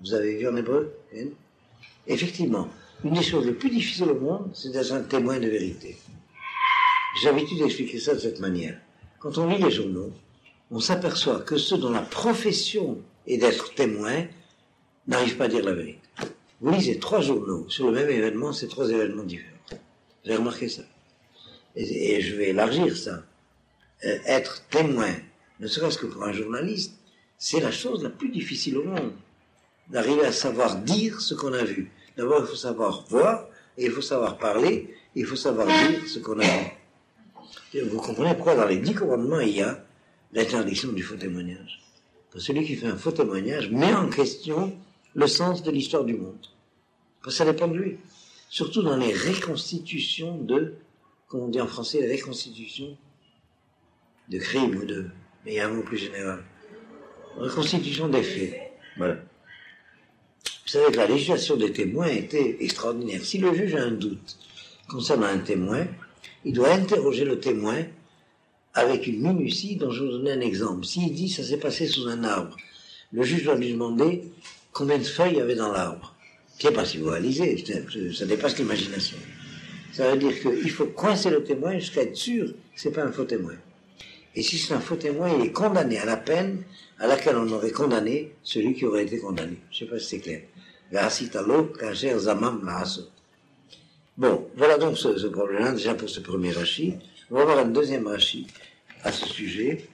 Vous avez vu en hébreu? Effectivement, une des choses les plus difficiles au monde, c'est d'être un témoin de vérité. J'ai l'habitude d'expliquer ça de cette manière. Quand on lit les journaux, on s'aperçoit que ceux dont la profession est d'être témoins n'arrivent pas à dire la vérité. Vous lisez 3 journaux sur le même événement, c'est 3 événements différents. J'ai remarqué ça. Et je vais élargir ça. Être témoin, ne serait-ce que pour un journaliste, c'est la chose la plus difficile au monde. D'arriver à savoir dire ce qu'on a vu. D'abord, il faut savoir voir, et il faut savoir parler, et il faut savoir dire ce qu'on a vu. Vous comprenez pourquoi dans les 10 commandements il y a l'interdiction du faux témoignage. Parce que celui qui fait un faux témoignage met en question le sens de l'histoire du monde. Parce que ça dépend de lui. Surtout dans les reconstitutions de, comme on dit en français, les reconstitutions de crimes ou de, mais il y a un mot plus général. Reconstitution des faits. Voilà. Vous savez que la législation des témoins était extraordinaire. Si le juge a un doute concernant un témoin, il doit interroger le témoin avec une minutie dont je vais vous donner un exemple. S'il dit ça s'est passé sous un arbre, le juge doit lui demander combien de feuilles il y avait dans l'arbre. Je ne sais pas si vous réalisez, ça dépasse l'imagination. Ça veut dire qu'il faut coincer le témoin jusqu'à être sûr que ce n'est pas un faux témoin. Et si c'est un faux témoin, il est condamné à la peine à laquelle on aurait condamné celui qui aurait été condamné. Je ne sais pas si c'est clair. Bon, voilà donc ce problème-là, déjà pour ce premier Rashi. On va voir un deuxième Rashi à ce sujet.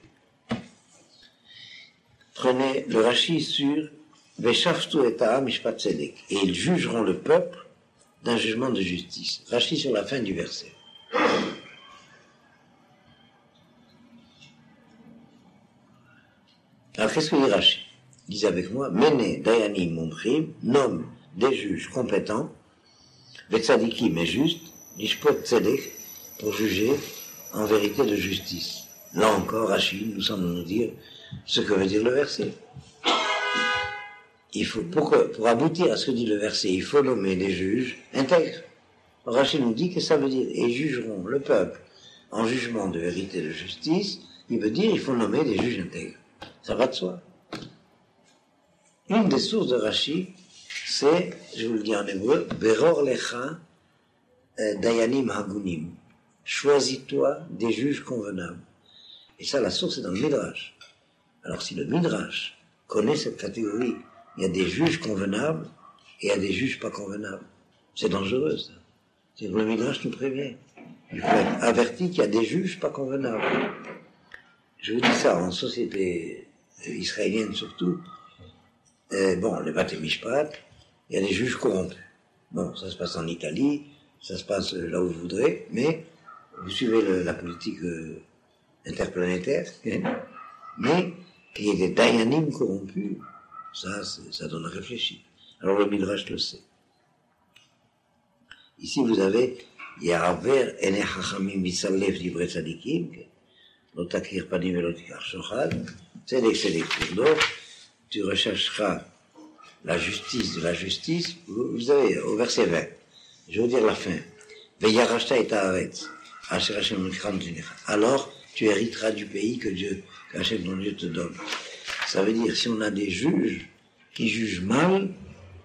Prenez le Rashi sur Veshaftu et Ta'am Mishpat Tzedek. Et ils jugeront le peuple d'un jugement de justice. Rashi sur la fin du verset. Alors qu'est-ce que dit Rashi? Disez avec moi, Mene Dayanim Mumchim, nomme des juges compétents, Vetzadikim est juste, Nishpot Tzedek, pour juger en vérité de justice. Là encore, Rashi nous semble nous dire ce que veut dire le verset. Il faut, pour aboutir à ce que dit le verset, il faut nommer des juges intègres. Rashi nous dit que ça veut dire, et jugeront le peuple en jugement de vérité et de justice, il veut dire il faut nommer des juges intègres. Ça va de soi. Une des sources de Rashi, c'est, je vous le dis en hébreu, Beror lecha dayanim hagunim. Choisis-toi des juges convenables. Et ça, la source est dans le Midrash. Alors si le Midrash connaît cette catégorie, il y a des juges convenables et il y a des juges pas convenables. C'est dangereux, ça. C'est que le Midrash nous prévient. Il faut être averti qu'il y a des juges pas convenables. Je vous dis ça en société israélienne surtout. Bon, les Bate Mishpat, il y a des juges corrompus. Bon, ça se passe en Italie, ça se passe là où vous voudrez, mais vous suivez la politique interplanétaire, mais qu'il y ait des dayanim corrompus, ça donne à réfléchir. Alors le Midrash le sait. Ici vous avez Ya'aver ene chachamim mitzalef divrei tzadikim, l'otakir panim velotikar shochad, tzedek tzedek turdo, tu rechercheras la justice de la justice. Vous avez au verset 20, je veux dire la fin. Veyarashta et haaretz, asher Hashem nikram tinecha. Alors, tu hériteras du pays que Hashem ton Dieu te donne. Ça veut dire, si on a des juges qui jugent mal,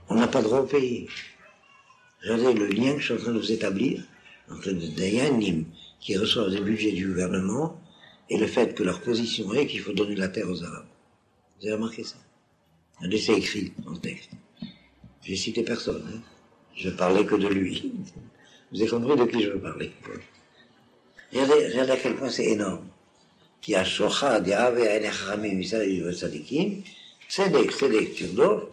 on n'a pas droit au pays. Regardez le lien que je suis en train de vous établir entre les Dayanim qui reçoivent des budgets du gouvernement et le fait que leur position est qu'il faut donner la terre aux Arabes. Vous avez remarqué ça? C'est écrit dans le texte. J'ai cité personne. Hein. Je parlais que de lui. Vous avez compris de qui je veux parler. Regardez à quel point c'est énorme. Qui a shochad, ya'ave, ha'enechamim, misal, ya've, tzadikim, tzedek, turdov,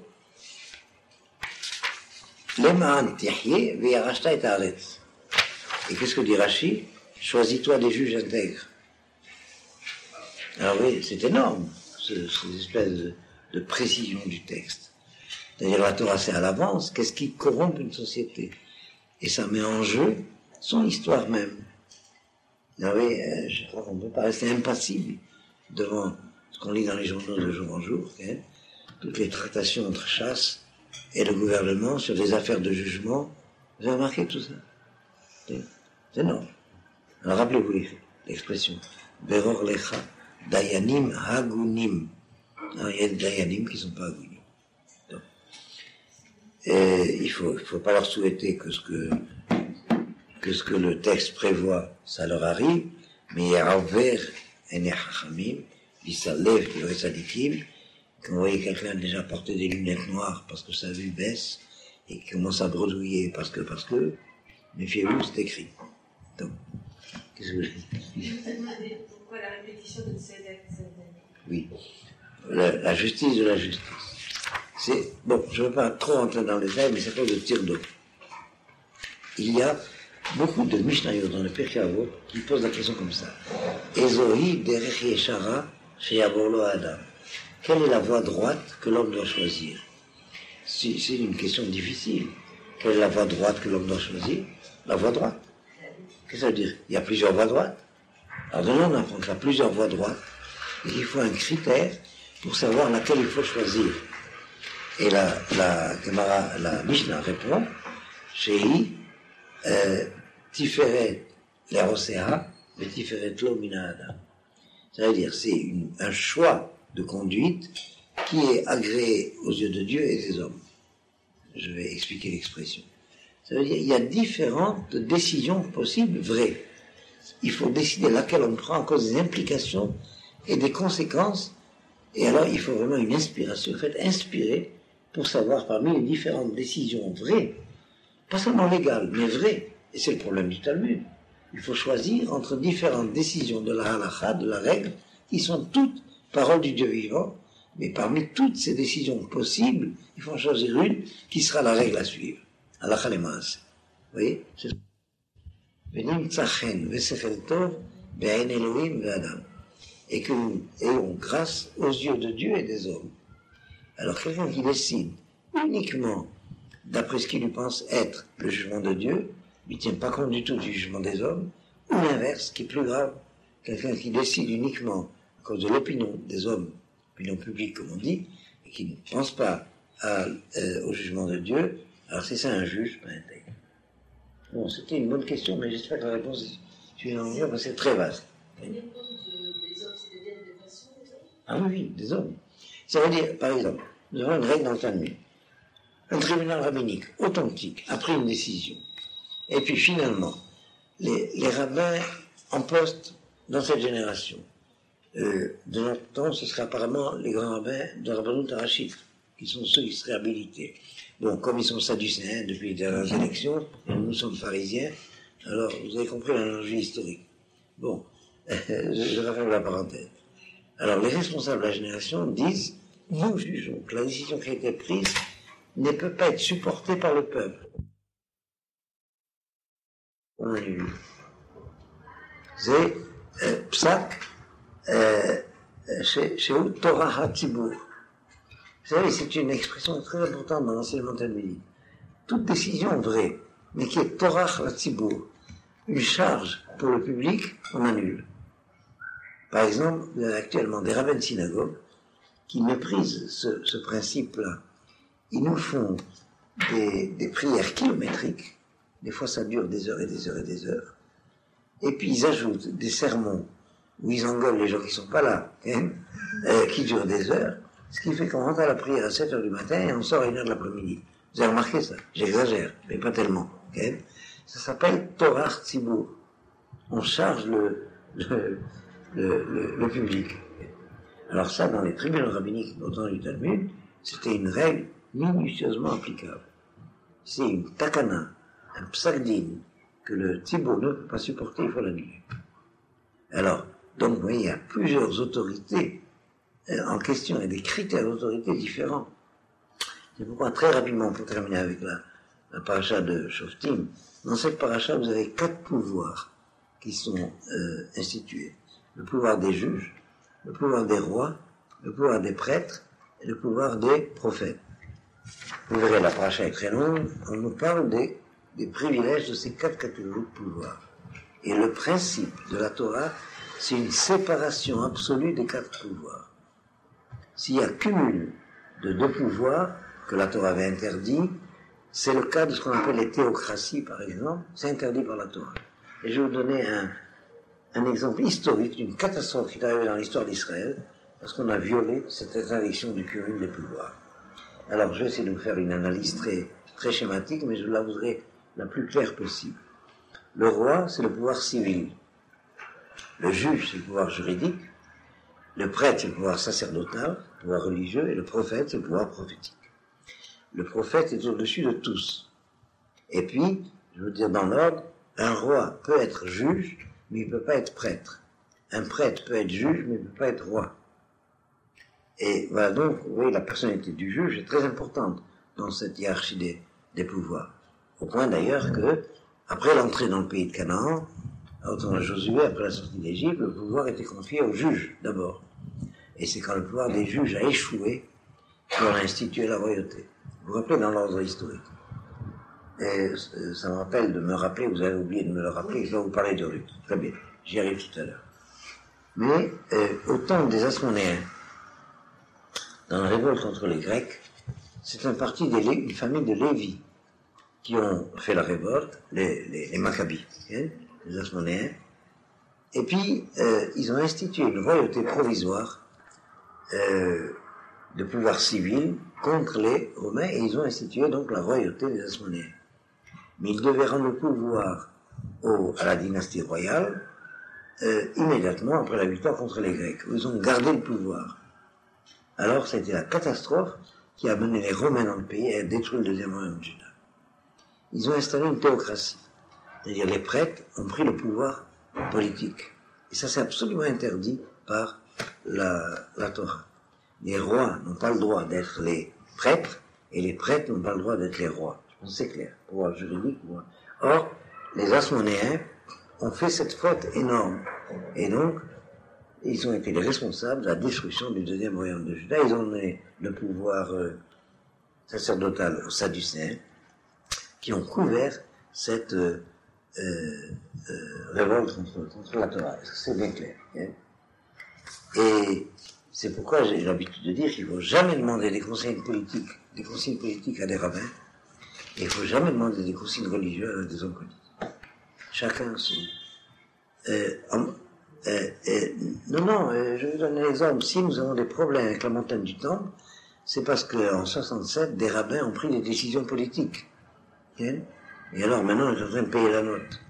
le'ma'an tihyeh, ve'yarashta et haaretz. Et qu'est-ce que dit Rashi? Choisis-toi des juges intègres. Alors oui, c'est énorme, cette espèce de précision du texte. C'est-à-dire la Torah, c'est à l'avance. Qu'est-ce qui corrompt une société? Et ça met en jeu son histoire même. Ah oui, je crois qu'on ne peut pas rester impassible devant ce qu'on lit dans les journaux de jour en jour, hein, toutes les tractations entre chasse et le gouvernement sur des affaires de jugement. Vous avez remarqué tout ça? C'est énorme. Alors rappelez-vous l'expression Beror lecha dayanim hagunim. Alors, il y a des dayanim qui ne sont pas hagunim. Et il faut pas leur souhaiter que ce que le texte prévoit, ça leur arrive, mais Ya'aver ene chachamim, Yisalev le tzadikim, quand vous voyez quelqu'un déjà porter des lunettes noires parce que sa vue baisse et qui commence à bredouiller parce que, méfiez-vous, c'est écrit. Donc, qu'est-ce que vous dites? Pourquoi la répétition de Tzedek? Oui, la justice de la justice. C'est, bon, je ne veux pas trop entrer dans les détails, mais c'est pas de tir d'eau. Il y a beaucoup de Mishnayot dans le Pirkei Avot qui posent la question comme ça. Ezohi derech yeshara sheyavor lo adam. Quelle est la voie droite que l'homme doit choisir? C'est une question difficile. Quelle est la voie droite que l'homme doit choisir? La voie droite. Qu'est-ce que ça veut dire? Il y a plusieurs voies droites. Alors de là, on apprend qu'il y a plusieurs voies droites et qu'il faut un critère pour savoir laquelle il faut choisir. Et la Mishnah répond, Shei Tiferet l'Erosea, mais Tiferet lo mina adam. Ça veut dire, c'est un choix de conduite qui est agréé aux yeux de Dieu et des hommes. Je vais expliquer l'expression. Ça veut dire, il y a différentes décisions possibles, vraies. Il faut décider laquelle on prend à cause des implications et des conséquences. Et alors, il faut vraiment une inspiration. En fait, inspirer pour savoir parmi les différentes décisions vraies, pas seulement légales, mais vraies. Et c'est le problème du Talmud. Il faut choisir entre différentes décisions de la halakha, de la règle, qui sont toutes paroles du Dieu vivant, mais parmi toutes ces décisions possibles, il faut en choisir une qui sera la règle à suivre. Halakha le maaseh. Vous voyez? C'est ça. Et que nous ayons grâce aux yeux de Dieu et des hommes. Alors quelqu'un qui décide uniquement d'après ce qu'il lui pense être le jugement de Dieu, il ne tient pas compte du tout du jugement des hommes, ou l'inverse, qui est plus grave, quelqu'un qui décide uniquement à cause de l'opinion des hommes, l'opinion publique comme on dit, et qui ne pense pas au jugement de Dieu, alors c'est ça un juge, pas intègre. Bon, c'était une bonne question, mais j'espère que la réponse est suffisante parce que c'est très vaste. Tenir compte des hommes, c'est-à-dire des nations, des hommes? Ah oui, des hommes. Ça veut dire, par exemple, nous avons une règle dans le Talmud. Un tribunal rabbinique authentique a pris une décision. Et puis finalement, les rabbins en poste dans cette génération, de notre temps, ce serait apparemment les grands rabbins de Rabbanut Harashit, qui sont ceux qui seraient habilités. Bon, comme ils sont sadducéens depuis les dernières élections, et nous sommes pharisiens, alors vous avez compris l'analogie historique. Bon, je referme la parenthèse. Alors les responsables de la génération disent, nous jugeons que la décision qui a été prise ne peut pas être supportée par le peuple. On a lu. C'est Psak chez Torah HaTzibur. Vous savez, c'est une expression très importante dans l'enseignement talmudique. Toute décision vraie, mais qui est Torah HaTzibur, une charge pour le public, on annule. Par exemple, il y a actuellement des rabbins de synagogue qui méprisent ce principe-là. Ils nous font des prières kilométriques Des fois, ça dure des heures et des heures et des heures. Et puis, ils ajoutent des sermons où ils engueulent les gens qui sont pas là, hein, qui durent des heures. Ce qui fait qu'on rentre à la prière à 7 heures du matin et on sort à 1 heure de l'après-midi. Vous avez remarqué ça? J'exagère, mais pas tellement. Okay? Ça s'appelle Torah Tzibour. On charge le public. Alors ça, dans les tribunaux rabbiniques au temps du Talmud, c'était une règle minutieusement applicable. C'est une takana, un psakdin, que le Tzibour ne peut pas supporter, il faut l'annuler. Alors, donc, vous voyez, il y a plusieurs autorités en question et des critères d'autorité différents. C'est pourquoi, très rapidement, pour terminer avec la paracha de Shoftim, dans cette paracha, vous avez 4 pouvoirs qui sont institués. Le pouvoir des juges, le pouvoir des rois, le pouvoir des prêtres et le pouvoir des prophètes. Vous verrez, la paracha est très longue, on nous parle des privilèges de ces 4 catégories de pouvoirs. Et le principe de la Torah, c'est une séparation absolue des 4 pouvoirs. S'il y a cumul de 2 pouvoirs que la Torah avait interdit, c'est le cas de ce qu'on appelle les théocraties, par exemple, c'est interdit par la Torah. Et je vais vous donner un exemple historique d'une catastrophe qui est arrivée dans l'histoire d'Israël, parce qu'on a violé cette interdiction du cumul des pouvoirs. Alors, je vais essayer de vous faire une analyse très, très schématique, mais je la voudrais la plus claire possible. Le roi, c'est le pouvoir civil. Le juge, c'est le pouvoir juridique. Le prêtre, c'est le pouvoir sacerdotal, le pouvoir religieux. Et le prophète, c'est le pouvoir prophétique. Le prophète est au-dessus de tous. Et puis, je veux dire dans l'ordre, un roi peut être juge, mais il ne peut pas être prêtre. Un prêtre peut être juge, mais il ne peut pas être roi. Et voilà donc, vous voyez, la personnalité du juge est très importante dans cette hiérarchie des pouvoirs. Au point d'ailleurs que, après l'entrée dans le pays de Canaan, au temps de Josué, après la sortie d'Égypte, le pouvoir était confié aux juges d'abord. Et c'est quand le pouvoir des juges a échoué qu'on a institué la royauté. Vous vous rappelez dans l'ordre historique. Et ça me rappelle de me rappeler, vous avez oublié de me le rappeler, je vais vous parler de Ruth. Très bien, j'y arrive tout à l'heure. Mais au temps des Asmonéens, dans la révolte contre les Grecs, c'est un parti une famille de Lévi qui ont fait la révolte, les Maccabis, hein, les Asmonéens. Et puis, ils ont institué une royauté provisoire de pouvoir civil contre les Romains, et ils ont institué donc la royauté des Asmonéens. Mais ils devaient rendre le pouvoir à la dynastie royale immédiatement après la victoire contre les Grecs. Ils ont gardé le pouvoir. Alors, ça a été la catastrophe qui a mené les Romains dans le pays à détruire le 2e royaume de Juda. Ils ont installé une théocratie. C'est-à-dire les prêtres ont pris le pouvoir politique. Et ça, c'est absolument interdit par la Torah. Les rois n'ont pas le droit d'être les prêtres, et les prêtres n'ont pas le droit d'être les rois. Je pense que c'est clair. Pouvoir juridique, pouvoir. Or, les Asmonéens ont fait cette faute énorme. Et donc, ils ont été les responsables de la destruction du 2e royaume de Juda. Ils ont donné le pouvoir sacerdotal aux Sadducéens, qui ont couvert cette révolte contre la Torah. C'est bien clair. Hein? Et c'est pourquoi j'ai l'habitude de dire qu'il ne faut jamais demander des consignes politiques à des rabbins, et il ne faut jamais demander des consignes religieuses à des hommes politiques. Chacun son... je vais donner un exemple. Si nous avons des problèmes avec la montagne du Temple, c'est parce qu'en 67, des rabbins ont pris des décisions politiques. Okay? Et alors maintenant, ils sont en train de payer la note.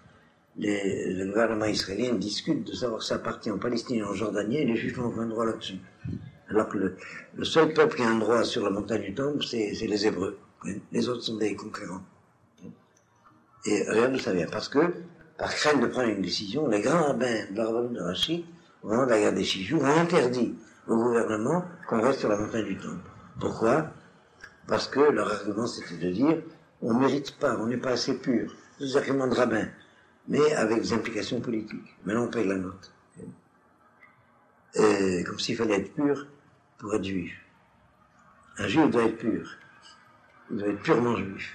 Le gouvernement israélien discute de savoir si ça appartient aux Palestiniens et aux Jordaniens, et les Juifs n'ont aucun droit là-dessus. Alors que le seul peuple qui a un droit sur la montagne du Temple, c'est les Hébreux. Okay? Les autres sont des conquérants. Okay? Et rien de ça vient. Parce que, par crainte de prendre une décision, les grands rabbins de la rabbin de Rachid, au moment de la guerre des 6 jours, ont interdit au gouvernement qu'on reste sur la montagne du Temple. Pourquoi? Parce que leur argument, c'était de dire on ne mérite pas, on n'est pas assez pur. C'est des arguments de rabbin, mais avec des implications politiques. Maintenant, on paye la note. Comme s'il fallait être pur pour être juif. Un juif doit être pur. Il doit être purement juif.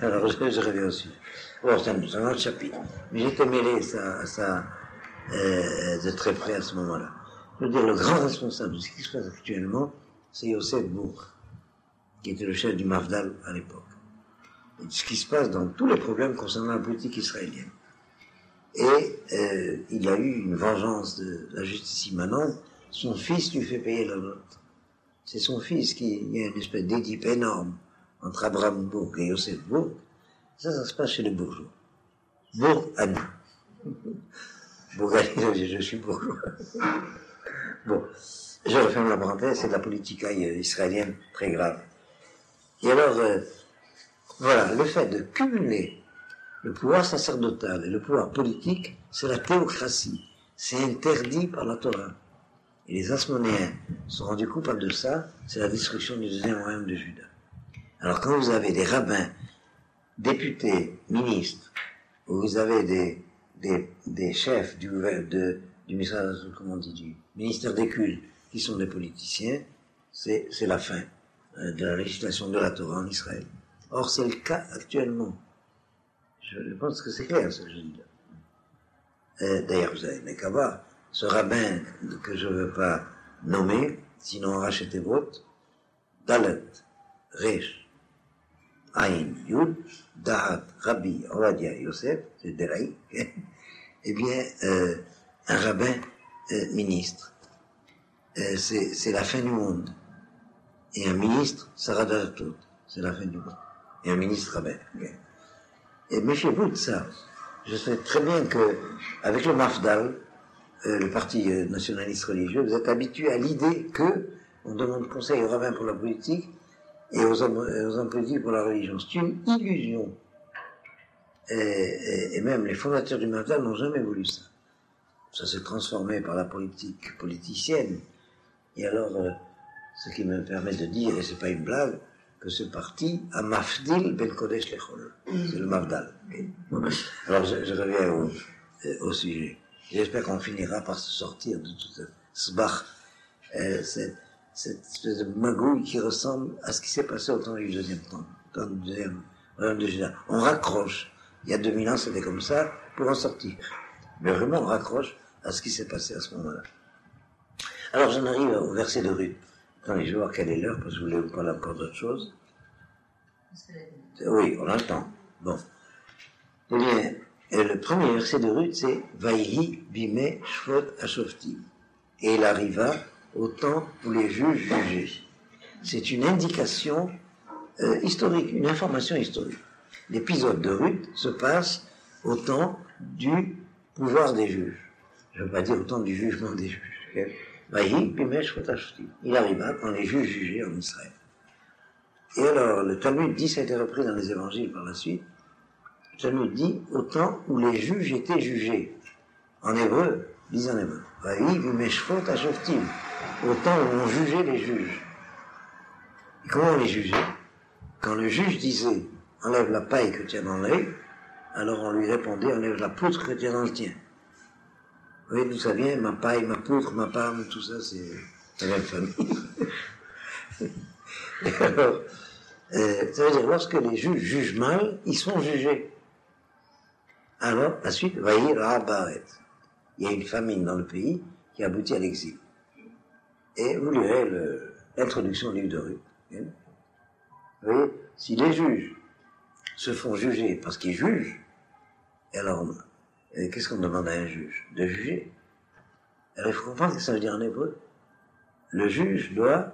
Alors, je reviens au sujet. Bon, c'est un autre chapitre. Mais j'étais mêlé à ça de très près à ce moment-là. Je veux dire, le grand responsable de ce qui se passe actuellement, c'est Yosef Bourg, qui était le chef du Mafdal à l'époque. ce qui se passe dans tous les problèmes concernant la politique israélienne. Et il y a eu une vengeance de la justice immanente. Son fils lui fait payer la note. C'est son fils il y a une espèce d'édipe énorme entre Abraham Bourg et Yosef Bourg. Ça se passe chez les bourgeois. Bourg-Ani. Bourg-Ani, je suis bourgeois. Bon, je referme la parenthèse, c'est de la politique israélienne très grave. Et alors, voilà, le fait de cumuler le pouvoir sacerdotal et le pouvoir politique, c'est la théocratie. C'est interdit par la Torah. Et les Asmonéens se sont rendus coupables de ça, c'est la destruction du deuxième royaume de Juda. Alors quand vous avez des rabbins, députés, ministres, ou vous avez des chefs du ministère des cultes qui sont des politiciens, c'est la fin de la législation de la Torah en Israël. Or, c'est le cas actuellement. Je pense que c'est clair ce que je dis là. D'ailleurs, vous avez qu'à voir, ce rabbin que je ne veux pas nommer, sinon rachetez votre, Dalet, Resh, Aïn, Yud, Dahat, Rabbi, Ovadia, Yosef, c'est Deraï, eh bien, un rabbin ministre, c'est la fin du monde. Et un ministre, Sarah Daratot, c'est la fin du monde. Et un ministre rabbin. Et méfiez-vous de ça. Je sais très bien que, avec le Mafdal, le parti nationaliste religieux, vous êtes habitués à l'idée que on demande conseil aux rabbins pour la politique et aux hommes politiques pour la religion. C'est une illusion. Et même les fondateurs du Mafdal n'ont jamais voulu ça. Ça s'est transformé par la politique politicienne. Et alors, ce qui me permet de dire, et c'est pas une blague, que ce parti a Mafdil Ben Kodesh Lechol. C'est le Mafdal. Alors je reviens au sujet. J'espère qu'on finira par se sortir de tout ce bach, cette espèce de magouille qui ressemble à ce qui s'est passé au temps du deuxième temps, dans le deuxième royaume de Juda. On raccroche. Il y a 2000 ans, c'était comme ça, pour en sortir. Mais vraiment, on raccroche à ce qui s'est passé à ce moment-là. Alors j'en arrive au verset de Ruth. Attendez, je vais voir quelle est l'heure, parce que je voulais vous parler encore d'autre chose. Oui, on a le temps. Bon. Eh bien, le premier verset de Ruth, c'est « Vaïhi bime shvot ashoftim » et il arriva au temps où les juges jugeaient. C'est une indication historique, une information historique. L'épisode de Ruth se passe au temps du pouvoir des juges. Je ne veux pas dire au temps du jugement des juges. Okay? Il arriva quand les juges jugeaient en Israël. Et alors, le Talmud dit, ça a été repris dans les évangiles par la suite, le Talmud dit, au temps où les juges étaient jugés. En hébreu, dit en hébreu, au temps où on jugeait les juges. Et comment on les jugeait? Quand le juge disait, enlève la paille que tu as dans l'œil, alors on lui répondait, enlève la poutre que tu as dans le tien. Vous voyez d'où ça vient, ma paille, ma poutre, ma palme, tout ça, c'est la même famille. Et alors, ça veut dire, lorsque les juges jugent mal, ils sont jugés. Alors, la suite, voyez, Rabaret. Il y a une famine dans le pays qui aboutit à l'exil. Et vous lirez l'introduction au livre de Ruth. Vous voyez, si les juges se font juger parce qu'ils jugent, alors, qu'est-ce qu'on demande à un juge? De juger. Alors il faut comprendre ce que ça veut dire en hébreu. Le juge doit,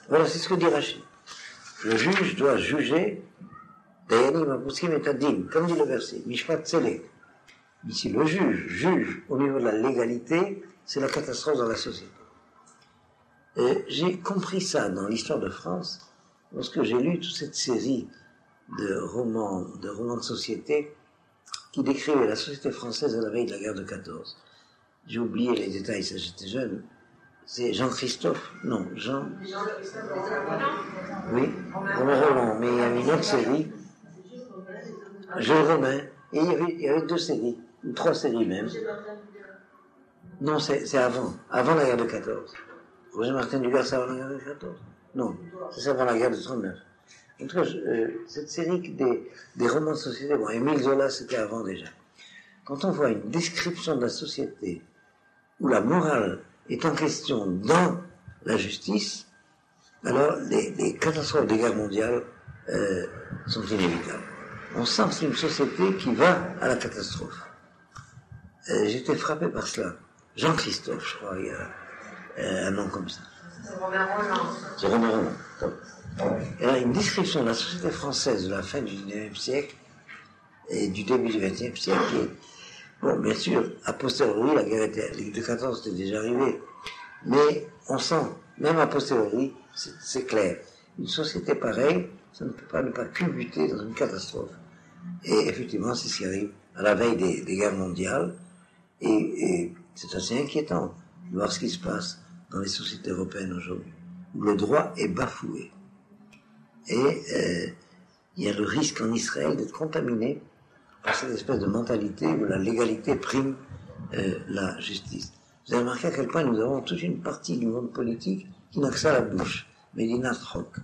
voilà, c'est ce que dit Rachid. Le juge doit juger, Dayanim Apuskim et Tadim, comme dit le verset, Mishpat Tzelek. Ici, le juge juge au niveau de la légalité, c'est la catastrophe dans la société. J'ai compris ça dans l'histoire de France, lorsque j'ai lu toute cette série de romans de société, qui décrivait la société française à la veille de la guerre de 14. J'ai oublié les détails, ça j'étais jeune. C'est Jean-Christophe? Non, Jean... Oui, Roland, mais il y a une autre série, Jules Romain, et il y avait 2 séries, ou 3 séries même. Non, c'est avant la guerre de 14. Roger Martin Dugard, c'est avant la guerre de 14? Non, c'est avant la guerre de 39. En tout cas, cette série des romans de société, bon, Émile Zola, c'était avant déjà. Quand on voit une description de la société où la morale est en question dans la justice, alors les catastrophes des guerres mondiales sont inévitables. on sent que c'est une société qui va à la catastrophe. J'étais frappé par cela. Jean-Christophe, je crois, il y a un nom comme ça. C'est Romain Roland. C'est Romain Roland. Et là, une description de la société française de la fin du 19e siècle et du début du 20e siècle qui est, bon, bien sûr, a posteriori, la guerre de 14 était déjà arrivée, mais on sent, même a posteriori, c'est clair, une société pareille, ça ne peut pas ne pas culbuter dans une catastrophe. Et effectivement, c'est ce qui arrive à la veille des guerres mondiales, et c'est assez inquiétant de voir ce qui se passe dans les sociétés européennes aujourd'hui, où le droit est bafoué. Et il y a le risque en Israël d'être contaminé par cette espèce de mentalité où la légalité prime la justice. Vous avez remarqué à quel point nous avons toute une partie du monde politique qui n'a que ça à la bouche. Medinat Chok,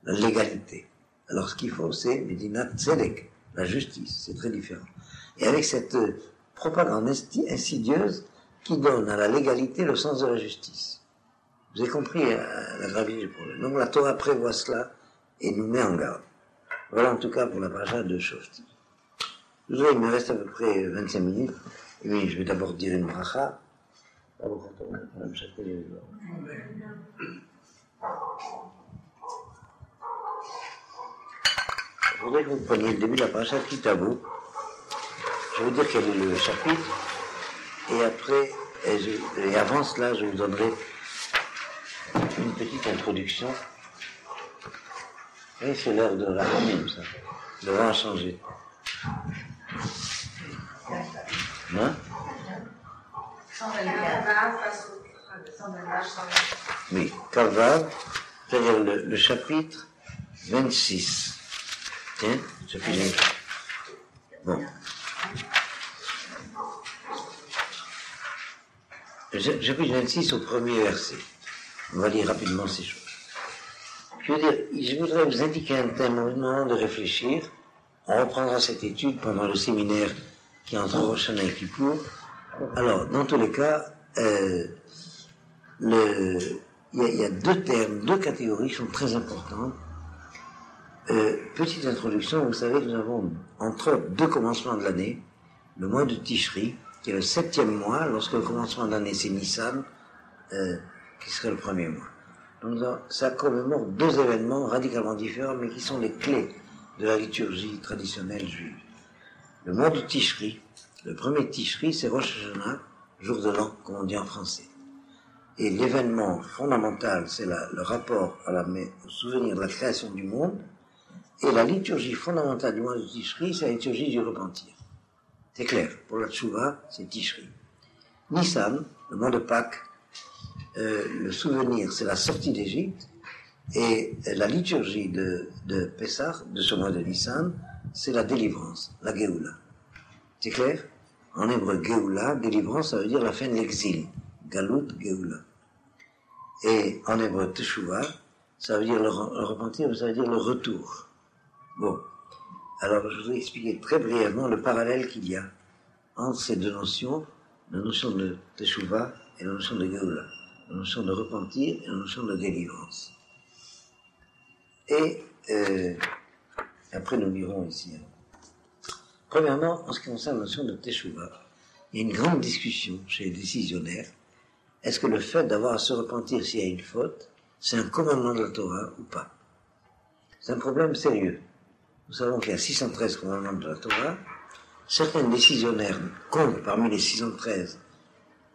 la légalité. Alors ce qu'il faut, c'est Medinat Tzedek, la justice. C'est très différent. Et avec cette propagande insidieuse qui donne à la légalité le sens de la justice. Vous avez compris la gravité du problème. Donc la Torah prévoit cela et nous met en garde. Voilà en tout cas pour la paracha de Shoftim. Il me reste à peu près 25 minutes. Et oui, je vais d'abord dire une bracha. Je voudrais que vous preniez le début de la paracha Kitabo. Je vais vous dire quel est le chapitre. Et après, et avant cela, je vous donnerai une petite introduction. Et c'est l'heure de la famille, ça. Le vent a changé. Hein? Oui, Kavav, c'est-à-dire le chapitre 26. Tiens, chapitre 26. Bon. Chapitre 26 au premier verset. On va lire rapidement ces choses. Je voudrais vous indiquer un thème au moment de réfléchir. On reprendra cette étude pendant le séminaire qui est entre Rosh Hashanah et Kippour. Alors, dans tous les cas, il y a deux termes, deux catégories qui sont très importantes. Petite introduction, vous savez que nous avons entre autres deux commencements de l'année, le mois de Tishri, qui est le 7e mois, lorsque le commencement de l'année c'est Nissan, qui serait le premier mois. Donc ça commémore deux événements radicalement différents, mais qui sont les clés de la liturgie traditionnelle juive. Le mois de Tishri, le premier Tishri, c'est Rosh Hashanah, jour de l'an, comme on dit en français. Et l'événement fondamental, c'est le rapport au souvenir de la création du monde, et la liturgie fondamentale du mois de Tishri, c'est la liturgie du repentir. C'est clair, pour la Tchouva, c'est Tishri. Nissan, le mois de Pâques, le souvenir, c'est la sortie d'Égypte, et la liturgie de Pessah, de ce mois de Nissan, c'est la délivrance, la Géoula. C'est clair? En hébreu, Géoula, délivrance, ça veut dire la fin de l'exil. Galut, Géoula. Et en hébreu, Teshuvah, ça veut dire le repentir, ça veut dire le retour. Bon. Alors, je voudrais expliquer très brièvement le parallèle qu'il y a entre ces deux notions, la notion de Teshuvah et la notion de Géoula, la notion de repentir et la notion de délivrance. Et après, nous lirons ici. Premièrement, en ce qui concerne la notion de Teshuvah, il y a une grande discussion chez les décisionnaires. Est-ce que le fait d'avoir à se repentir s'il y a une faute, c'est un commandement de la Torah ou pas? C'est un problème sérieux. Nous savons qu'il y a 613 commandements de la Torah. Certains décisionnaires comptent parmi les 613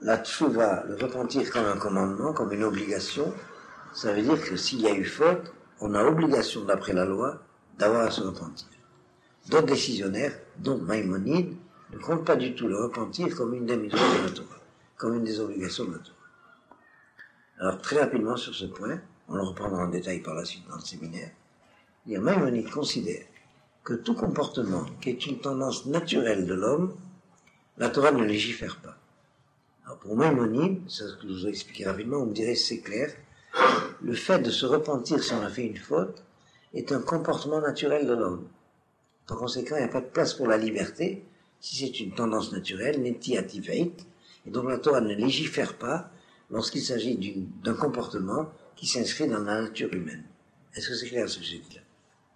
la teshuvah, le repentir comme un commandement, comme une obligation. Ça veut dire que s'il y a eu faute, on a obligation, d'après la loi, d'avoir à se repentir. D'autres décisionnaires, dont Maïmonide, ne comptent pas du tout le repentir comme une des mitzvot de la Torah, comme une des obligations de la Torah. Alors, très rapidement sur ce point, on le reprendra en détail par la suite dans le séminaire, Maïmonide considère que tout comportement qui est une tendance naturelle de l'homme, la Torah ne légifère pas. Alors pour Maïmonide, c'est ce que je vous ai expliqué rapidement, on me dirait c'est clair, le fait de se repentir si on a fait une faute est un comportement naturel de l'homme. Par conséquent, il n'y a pas de place pour la liberté, si c'est une tendance naturelle, neti ativeit, et donc la Torah ne légifère pas lorsqu'il s'agit d'un comportement qui s'inscrit dans la nature humaine. Est-ce que c'est clair ce que j'ai dit là?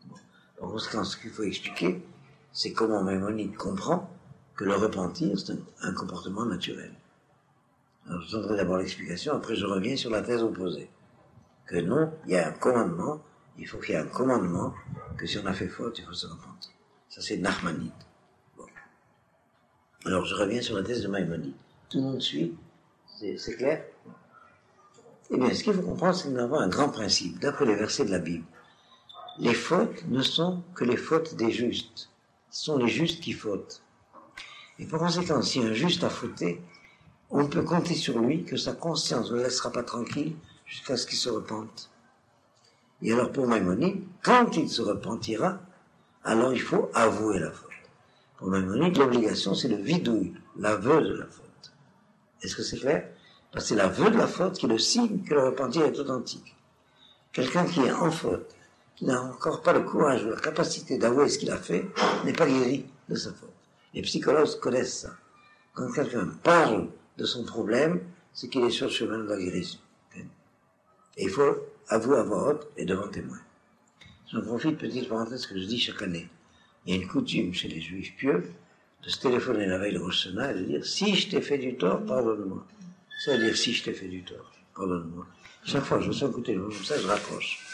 Bon. En conséquence, ce qu'il faut expliquer, c'est comment Maïmonide comprend que le repentir, c'est un comportement naturel. Alors, je donnerai d'abord l'explication, après je reviens sur la thèse opposée. Que non, il y a un commandement, il faut qu'il y ait un commandement, que si on a fait faute, il faut se repentir. Ça, c'est Nachmanide. Bon. Alors, je reviens sur la thèse de Maïmonide. Tout le monde suit? C'est clair? Eh bien, ce qu'il faut comprendre, c'est que nous avons un grand principe, d'après les versets de la Bible. Les fautes ne sont que les fautes des justes. Ce sont les justes qui fautent. Et par conséquent, si un juste a fauté, on peut compter sur lui que sa conscience ne le laissera pas tranquille jusqu'à ce qu'il se repente. Et alors pour Maïmonide, quand il se repentira, alors il faut avouer la faute. Pour Maïmonide, l'obligation c'est le vidouille, l'aveu de la faute. Est-ce que c'est clair? Parce que c'est l'aveu de la faute qui est le signe que le repentir est authentique. Quelqu'un qui est en faute, qui n'a encore pas le courage ou la capacité d'avouer ce qu'il a fait, n'est pas guéri de sa faute. Les psychologues connaissent ça. Quand quelqu'un parle de son problème, c'est qu'il est sur le chemin de la guérison. Et il faut avouer à voix haute et devant témoin. J'en profite, petite parenthèse que je dis chaque année. Il y a une coutume chez les juifs pieux de se téléphoner la veille de Rosh Hashanah et de dire « Si je t'ai fait du tort, pardonne-moi ». Ça veut dire « Si je t'ai fait du tort, pardonne-moi ». Chaque fois que je reçois un coup de téléphone comme ça, je raccroche.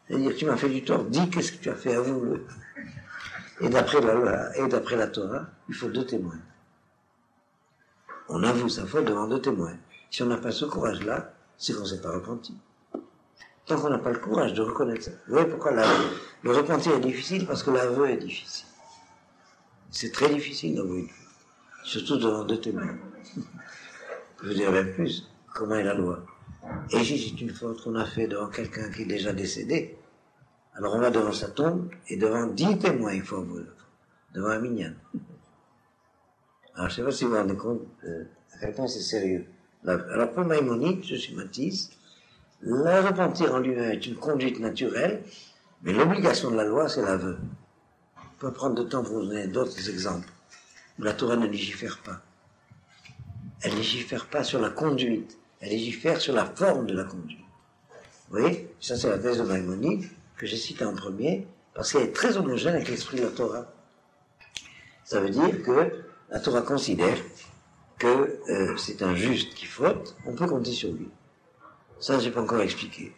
C'est-à-dire « Tu m'as fait du tort, dis qu'est-ce que tu as fait, avoue-le ». Et d'après la loi, et d'après la Torah, il faut 2 témoins. On avoue sa faute devant 2 témoins. Si on n'a pas ce courage-là, c'est qu'on ne s'est pas repenti. Tant qu'on n'a pas le courage de reconnaître ça. Vous voyez pourquoi le repentir est difficile? Parce que l'aveu est difficile. C'est très difficile d'avouer une faute. Surtout devant 2 témoins. Je veux dire même plus, comment est la loi? Et si c'est une faute qu'on a fait devant quelqu'un qui est déjà décédé, alors on va devant sa tombe, et devant 10 témoins, il faut avouer la faute. Devant un minyan. Alors je ne sais pas si vous vous rendez compte, à quel point c'est sérieux. Alors pour Maïmonide, je schématise, le repentir en lui-même est une conduite naturelle, mais l'obligation de la loi, c'est l'aveu. On peut prendre de temps pour vous donner d'autres exemples, où la Torah ne légifère pas. Elle ne légifère pas sur la conduite, elle légifère sur la forme de la conduite. Vous voyez, ça c'est la thèse de Maïmonide, que j'ai citée en premier, parce qu'elle est très homogène avec l'esprit de la Torah. Ça veut dire que la Torah considère que c'est un juste qui faute, on peut compter sur lui. Ça, je n'ai pas encore expliqué.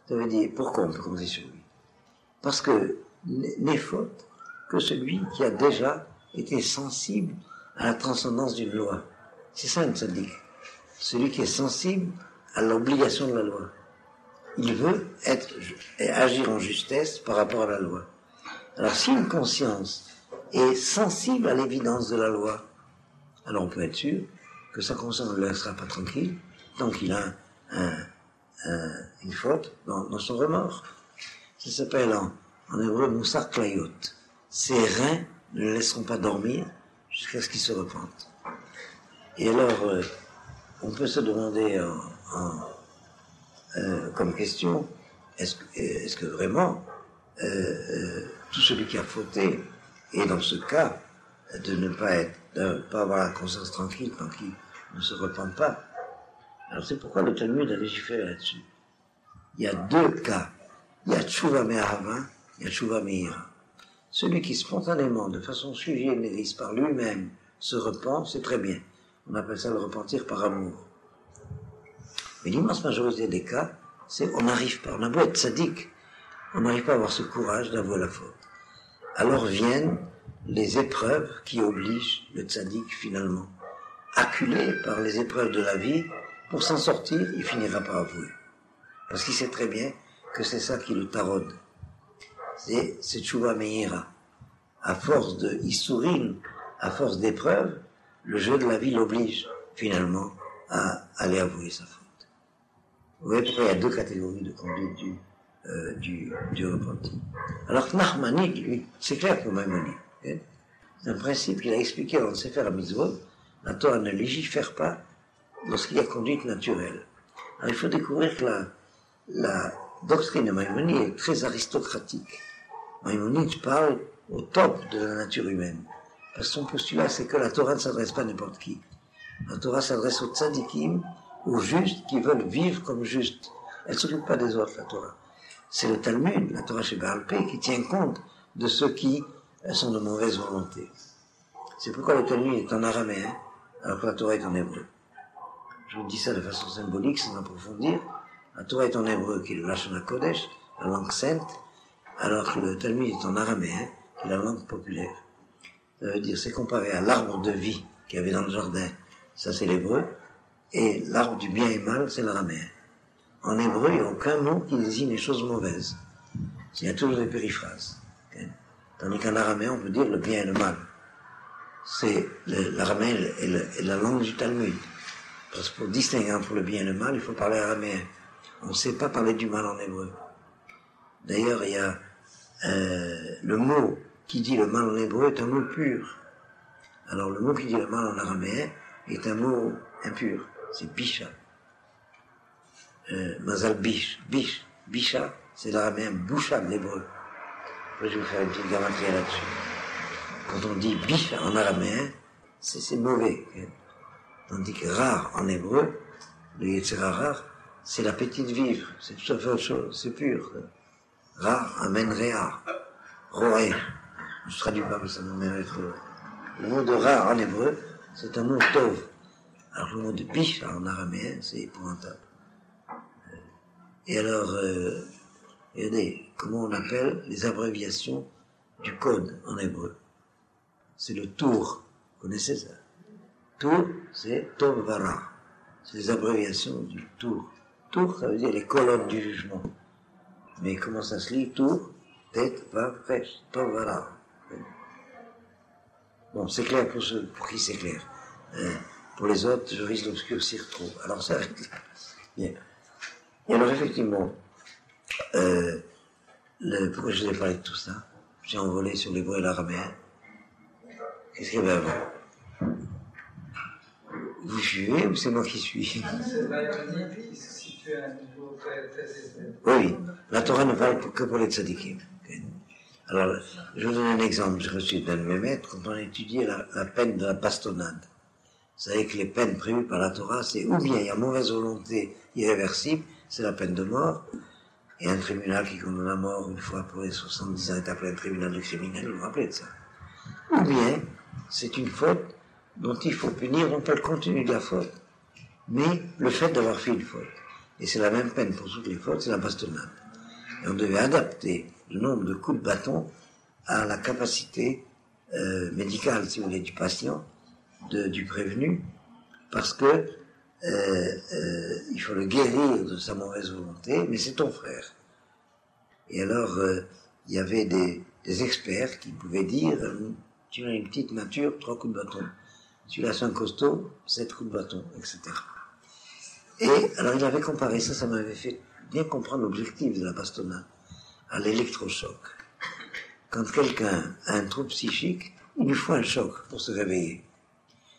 Ça veut dire, pourquoi on peut compter sur lui? Parce que n'est faute que celui qui a déjà été sensible à la transcendance d'une loi. C'est ça une tzaddik. Celui qui est sensible à l'obligation de la loi. Il veut agir en justesse par rapport à la loi. Alors si une conscience est sensible à l'évidence de la loi, alors on peut être sûr que sa conscience ne le laissera pas tranquille tant qu'il a une faute dans son remords. Ça s'appelle en hébreu Moussar Klayot. Ses reins ne le laisseront pas dormir jusqu'à ce qu'il se repente. Et alors, on peut se demander comme question, est-ce que vraiment tout celui qui a fauté est dans ce cas de ne pas avoir la conscience tranquille tant qu'il ne se repent pas? Alors c'est pourquoi le Talmud a légiféré là-dessus. Il y a 2 cas. Il y a Tshuva Me'ahava, il y a Tshuva Me'ira. Celui qui spontanément, de façon sui generis par lui-même, se repent, c'est très bien. On appelle ça le repentir par amour. Mais l'immense majorité des cas, c'est on n'arrive pas, on a beau être sadique, on n'arrive pas à avoir ce courage d'avouer la faute. Alors viennent les épreuves qui obligent le tzaddik finalement, acculé par les épreuves de la vie, pour s'en sortir, il finira par avouer. Parce qu'il sait très bien que c'est ça qui le taraude. C'est Tshuva Me'ira. À force de Issourim, à force d'épreuves, le jeu de la vie l'oblige finalement à aller avouer sa faute. Vous voyez pourquoi il y a 2 catégories de conduite du repenti. Alors que Nachmanide, lui, c'est clair pour Maïmonide. C'est un principe qu'il a expliqué dans le Sefer HaMitzvot. La Torah ne légifère pas lorsqu'il y a conduite naturelle. Alors il faut découvrir que la doctrine de Maïmonide est très aristocratique. Maïmonide parle au top de la nature humaine. Parce que son postulat, c'est que la Torah ne s'adresse pas à n'importe qui. La Torah s'adresse aux tzadikim, aux justes qui veulent vivre comme justes. Elle ne s'occupe pas des autres, la Torah. C'est le Talmud, la Torah chez Baal Pé, qui tient compte de ceux qui elles sont de mauvaise volonté. C'est pourquoi le Talmud est en araméen, alors que la Torah est en hébreu. Je vous dis ça de façon symbolique, sans approfondir. La Torah est en hébreu, qui est le Lashon HaKodesh, la langue sainte, alors que le Talmud est en araméen, qui est la langue populaire. Ça veut dire, c'est comparé à l'arbre de vie qu'il y avait dans le jardin, ça c'est l'hébreu, et l'arbre du bien et mal, c'est l'araméen. En hébreu, il n'y a aucun mot qui désigne les choses mauvaises. Il y a toujours des périphrases. Tandis qu'en araméen, on peut dire le bien et le mal. C'est l'araméen est la langue du Talmud. Parce que pour distinguer entre le bien et le mal, il faut parler araméen. On ne sait pas parler du mal en hébreu. D'ailleurs, il y a le mot qui dit le mal en hébreu est un mot pur. Alors le mot qui dit le mal en araméen est un mot impur. C'est bisha. Mazal bish. Bisha, c'est l'araméen boucha de l'hébreu. Je vais vous faire une petite gamatria là-dessus. Quand on dit bisha en araméen, c'est mauvais. Tandis que rare en hébreu, le yetzira rare, c'est l'appétit de vivre. C'est tout à fait autre chose. C'est pur. Rare amène réa. Roé. Je ne traduis pas, mais ça me met à être. Le mot de rare en hébreu, c'est un mot tov. Alors le mot de bisha en araméen, c'est épouvantable. Et alors, regardez, comment on appelle les abréviations du code en hébreu. C'est le tour. Vous connaissez ça? Tour, c'est tov vara. C'est les abréviations du tour. Tour, ça veut dire les colonnes du jugement. Mais comment ça se lit? Tour, tête, va, fraîche, tov vara. Bon, c'est clair pour ceux pour qui c'est clair. Pour les autres, je risque d'obscurcir trop. Alors ça, bien. Et alors effectivement, pourquoi je vous ai parlé de tout ça? J'ai envolé sur l'hébreu et l'araméen. Qu'est-ce qu'il y avait avant? Vous suivez ou c'est moi qui suis? C'est Baïonide qui se situe à un niveau très élevé. Oui, la Torah ne parle que pour les tzadikim. Alors, je vous donne un exemple. J'ai reçu d'un de mes maîtres quand on a étudié la peine de la bastonnade. Vous savez que les peines prévues par la Torah, c'est ou bien il y a mauvaise volonté irréversible, c'est la peine de mort, et un tribunal qui condamne à mort une fois pour les 70 ans est appelé un tribunal de criminel, vous vous rappelez de ça. Ou bien, c'est une faute dont il faut punir non pas le contenu de la faute, mais le fait d'avoir fait une faute. Et c'est la même peine pour toutes les fautes, c'est la bastonnade. Et on devait adapter le nombre de coups de bâton à la capacité médicale, si vous voulez, du patient, du prévenu, parce que il faut le guérir de sa mauvaise volonté, mais c'est ton frère. Et alors, il y avait des experts qui pouvaient dire, tu as une petite nature, 3 coups de bâton. Celui-là, c'est un costaud, 7 coups de bâton, etc. Et alors, il avait comparé ça m'avait fait bien comprendre l'objectif de la bastonnade, à l'électrochoc. Quand quelqu'un a un trouble psychique, il lui faut un choc pour se réveiller.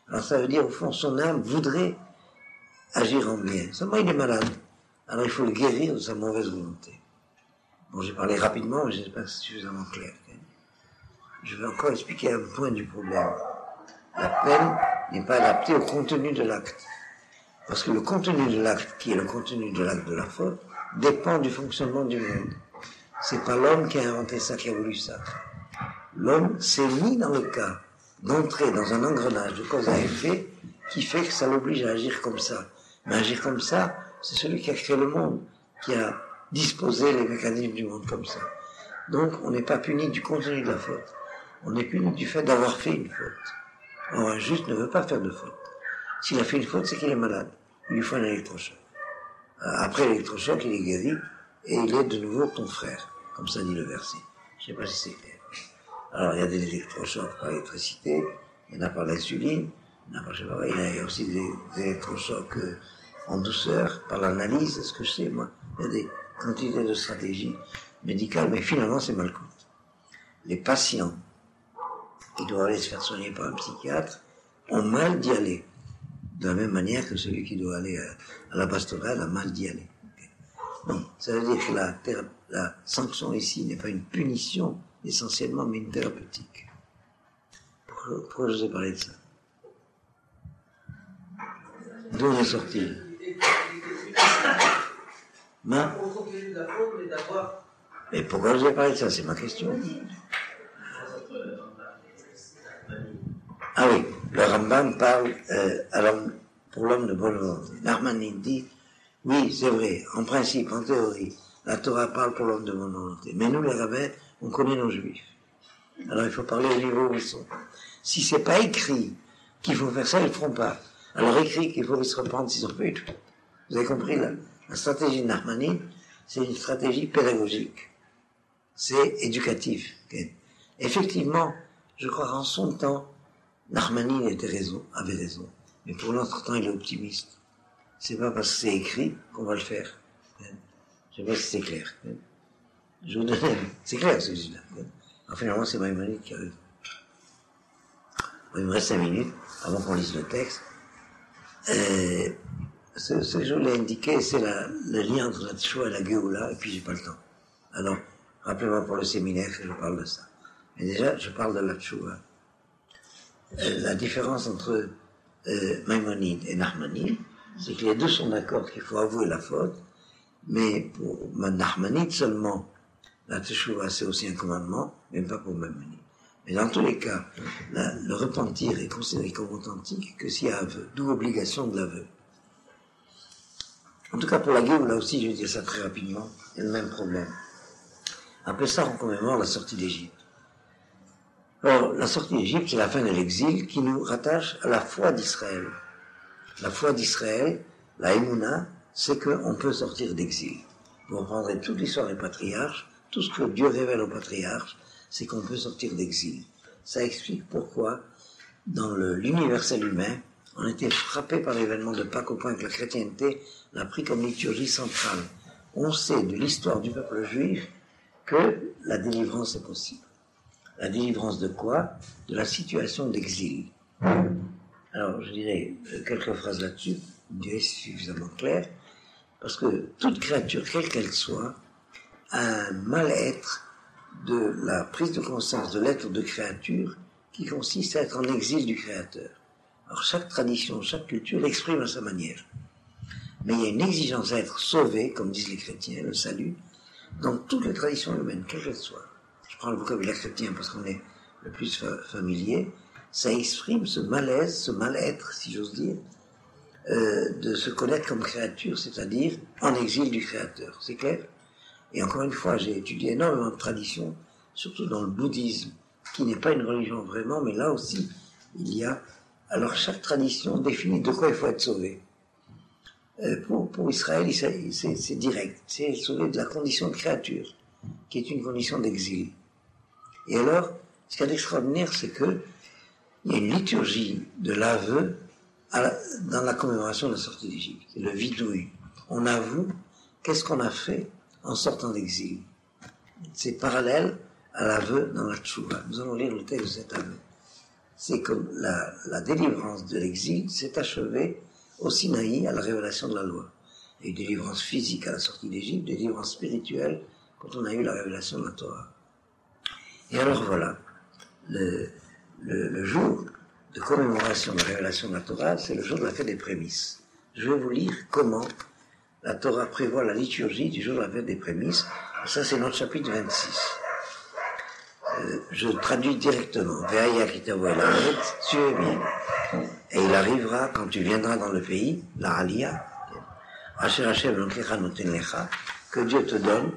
Alors ça veut dire, au fond, son âme voudrait agir en bien. Seulement, il est malade. Alors il faut le guérir de sa mauvaise volonté. Bon, j'ai parlé rapidement, mais je ne sais pas si c'est suffisamment clair. Je vais encore expliquer un point du problème. La peine n'est pas adaptée au contenu de l'acte. Parce que le contenu de l'acte, qui est le contenu de l'acte de la faute, dépend du fonctionnement du monde. C'est pas l'homme qui a inventé ça, qui a voulu ça. L'homme s'est mis dans le cas d'entrer dans un engrenage de cause à effet qui fait que ça l'oblige à agir comme ça. Mais agir comme ça, c'est celui qui a créé le monde, qui a disposé les mécanismes du monde comme ça. Donc, on n'est pas puni du contenu de la faute. On est puni du fait d'avoir fait une faute. Or, un juste ne veut pas faire de faute. S'il a fait une faute, c'est qu'il est malade. Il lui faut un électrochoc. Après l'électrochoc, il est guéri et il est de nouveau ton frère. Comme ça dit le verset. Je ne sais pas si c'est clair. Alors, il y a des électrochocs par l'électricité, il y en a par l'insuline, il y a aussi des électrochocs en douceur, par l'analyse, c'est ce que je sais, moi. Il y a des quantités de stratégies médicales, mais finalement, c'est mal compte. Les patients qui doivent aller se faire soigner par un psychiatre ont mal d'y aller. De la même manière que celui qui doit aller à la bastonnade a mal d'y aller. Donc, ça veut dire que la sanction ici n'est pas une punition, essentiellement, mais une thérapeutique. Pourquoi je vous ai parlé de ça? D'où on est sorti? Mais pourquoi je vous ai parlé de ça? C'est ma question. Ah oui, le Rambam parle pour l'homme de bonne volonté. Nachmanides dit, oui, c'est vrai, en principe, en théorie, la Torah parle pour l'homme de bonne volonté. Mais nous, les rabbins, on connaît nos juifs. Alors il faut parler au niveau où ils sont. Si c'est pas écrit qu'il faut faire ça, ils ne le feront pas. Alors écrit qu'il faut qu'ils se repentent s'ils ont fait tout. Vous avez compris là? La stratégie de Nachmanide, c'est une stratégie pédagogique. C'est éducatif. Okay? Effectivement, je crois qu'en son temps, Nachmanide avait raison. Mais pour notre temps, il est optimiste. C'est pas parce que c'est écrit qu'on va le faire. Okay? Je sais pas si c'est clair. Okay? Je vous donne. C'est clair celui-là. Okay? Alors, finalement, c'est Maïmonide qui arrive. Bon, il me reste 5 minutes avant qu'on lise le texte. Ce que je voulais indiquer, c'est le lien entre la Tchoua et la Géoula, et puis j'ai pas le temps. Alors, rappelez-moi pour le séminaire que je parle de ça. Mais déjà, je parle de la Tchoua. La différence entre Maïmonide et Nachmanide, c'est que les deux sont d'accord qu'il faut avouer la faute, mais pour Nachmanide seulement, la Teshuvah, c'est aussi un commandement, même pas pour Maïmonide. Mais dans tous les cas, le repentir est considéré comme authentique que s'il y a aveu, d'où obligation de l'aveu. En tout cas, pour la Géoula aussi, je vais dire ça très rapidement, il y a le même problème. Après ça, on commémore la sortie d'Égypte. Alors, la sortie d'Égypte, c'est la fin de l'exil qui nous rattache à la foi d'Israël. La foi d'Israël, la Emouna, c'est qu'on peut sortir d'exil. Vous reprendrez toute l'histoire des patriarches, tout ce que Dieu révèle aux patriarches, c'est qu'on peut sortir d'exil. Ça explique pourquoi, dans l'universel humain, on était frappé par l'événement de Pâques au point que la chrétienté l'a pris comme liturgie centrale. On sait de l'histoire du peuple juif que la délivrance est possible. La délivrance de quoi? De la situation d'exil. Alors, je dirais quelques phrases là-dessus, je dirais suffisamment clair, parce que toute créature, quelle qu'elle soit, a un mal-être de la prise de conscience de l'être de créature qui consiste à être en exil du Créateur. Alors chaque tradition, chaque culture l'exprime à sa manière. Mais il y a une exigence à être sauvé, comme disent les chrétiens, le salut, dans toutes les traditions humaines, quelles qu'elles soient. Je prends le vocabulaire chrétien parce qu'on est le plus familier. Ça exprime ce malaise, ce mal-être, si j'ose dire, de se connaître comme créature, c'est-à-dire en exil du Créateur. C'est clair? Et encore une fois, j'ai étudié énormément de traditions, surtout dans le bouddhisme, qui n'est pas une religion vraiment, mais là aussi, il y a... Alors chaque tradition définit de quoi il faut être sauvé. Pour Israël, c'est direct. C'est sauvé de la condition de créature, qui est une condition d'exil. Et alors, ce qu'il y a d'extraordinaire, c'est que il y a une liturgie de l'aveu dans la commémoration de la sortie d'Égypte. C'est le vidouille. On avoue qu'est-ce qu'on a fait en sortant d'exil. C'est parallèle à l'aveu dans la Tchouva. Nous allons lire le texte de cet aveu. C'est comme la délivrance de l'exil s'est achevée au Sinaï à la révélation de la loi. Il y a eu une délivrance physique à la sortie d'Égypte, des délivrances spirituelles quand on a eu la révélation de la Torah. Et alors voilà, le jour de commémoration de la révélation de la Torah, c'est le jour de la fête des prémices. Je vais vous lire comment la Torah prévoit la liturgie du jour de la fête des prémices. Et ça, c'est notre chapitre 26. Je traduis directement. Ve'aya kitavo el haaretz, tu es bien. Et il arrivera, quand tu viendras dans le pays, la Aliyah, Asher Hashem Elokecha noten lecha, que Dieu te donne,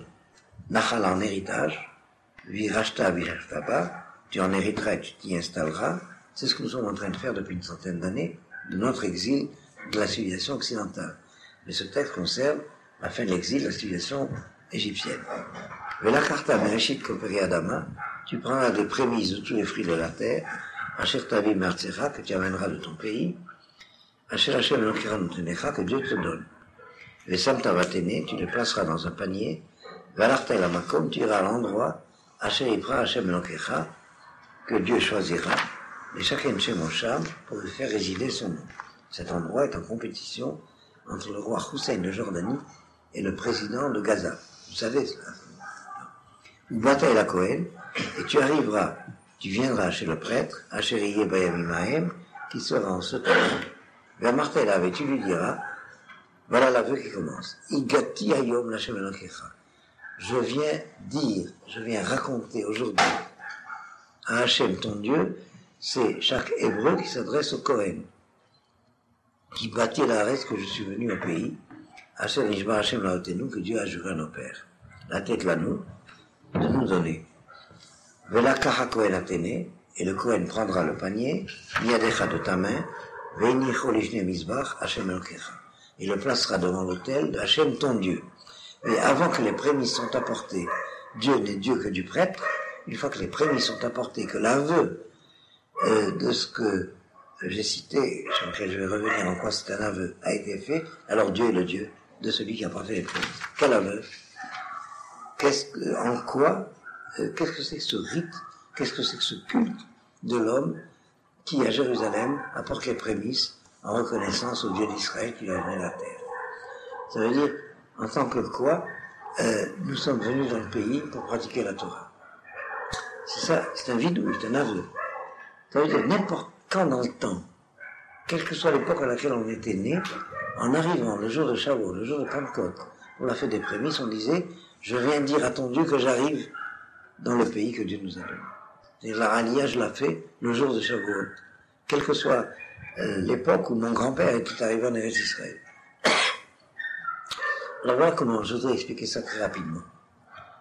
Nachal en héritage, Virashta Virashtaba, tu en hériteras et tu t'y installeras. C'est ce que nous sommes en train de faire depuis une centaine d'années, de notre exil de la civilisation occidentale. Mais ce texte concerne la fin de l'exil de la civilisation égyptienne. Vela karta bereshit koperi adama, tu prendras des prémices de tous les fruits de la terre, Asher tavi mertzecha, que tu amèneras de ton pays, Asher Hashem Elokecha notenecha, que Dieu te donne. Vesam tavatene, tu les placeras dans un panier, Valarta el makom, tu iras à l'endroit, Asher ipra Hashem Elokecha, que Dieu choisira, et chacun chez Mosham pour lui faire résider son nom. Cet endroit est en compétition entre le roi Hussein de Jordanie et le président de Gaza. Vous savez cela. Ubata et la Kohen, et tu arriveras, tu viendras chez le prêtre, Asheriye Bayamimahem, qui sera en ce temps. Vers Martella, et tu lui diras, voilà l'aveu qui commence. Igati ayom Lashem Elokecha. Je viens raconter aujourd'hui à Hachem ton Dieu, c'est chaque Hébreu qui s'adresse au Kohen, qui bâtit la reste que je suis venu au pays, Asher Nishba Hashem Laotenu, que Dieu a juré à nos pères. La tête là nous, de nous donner. Vela Kaha Kohen Atene, et le Kohen prendra le panier, Miadecha de ta main, Veinicho Lishne Mizbach, Hashem Elokecha. Il le placera devant l'autel de Hashem ton Dieu. Et avant que les prémices sont apportées, Dieu n'est Dieu que du prêtre, une fois que les prémices sont apportées, que l'aveu de ce que j'ai cité, sur lequel je vais revenir en quoi c'est un aveu, a été fait, alors Dieu est le Dieu de celui qui a apporté les prémices. Quel aveu? Qu'est-ce que c'est que ce rite? Qu'est-ce que c'est que ce culte de l'homme qui, à Jérusalem, apporte les prémices en reconnaissance au Dieu d'Israël qui a donné la terre? Ça veut dire, en tant que quoi, nous sommes venus dans le pays pour pratiquer la Torah. C'est ça, c'est un vidouille, c'est un aveu. Ça veut dire, n'importe quand dans le temps, quelle que soit l'époque à laquelle on était né, en arrivant le jour de Shavuot, le jour de Pentecôte, pour la fête des prémices, on disait, je viens dire à ton Dieu que j'arrive dans le pays que Dieu nous a donné. Et la Aliyah, je l'ai fait le jour de Shavuot, quelle que soit l'époque où mon grand-père était arrivé en Eretz Israël. Alors voilà comment je voudrais expliquer ça très rapidement.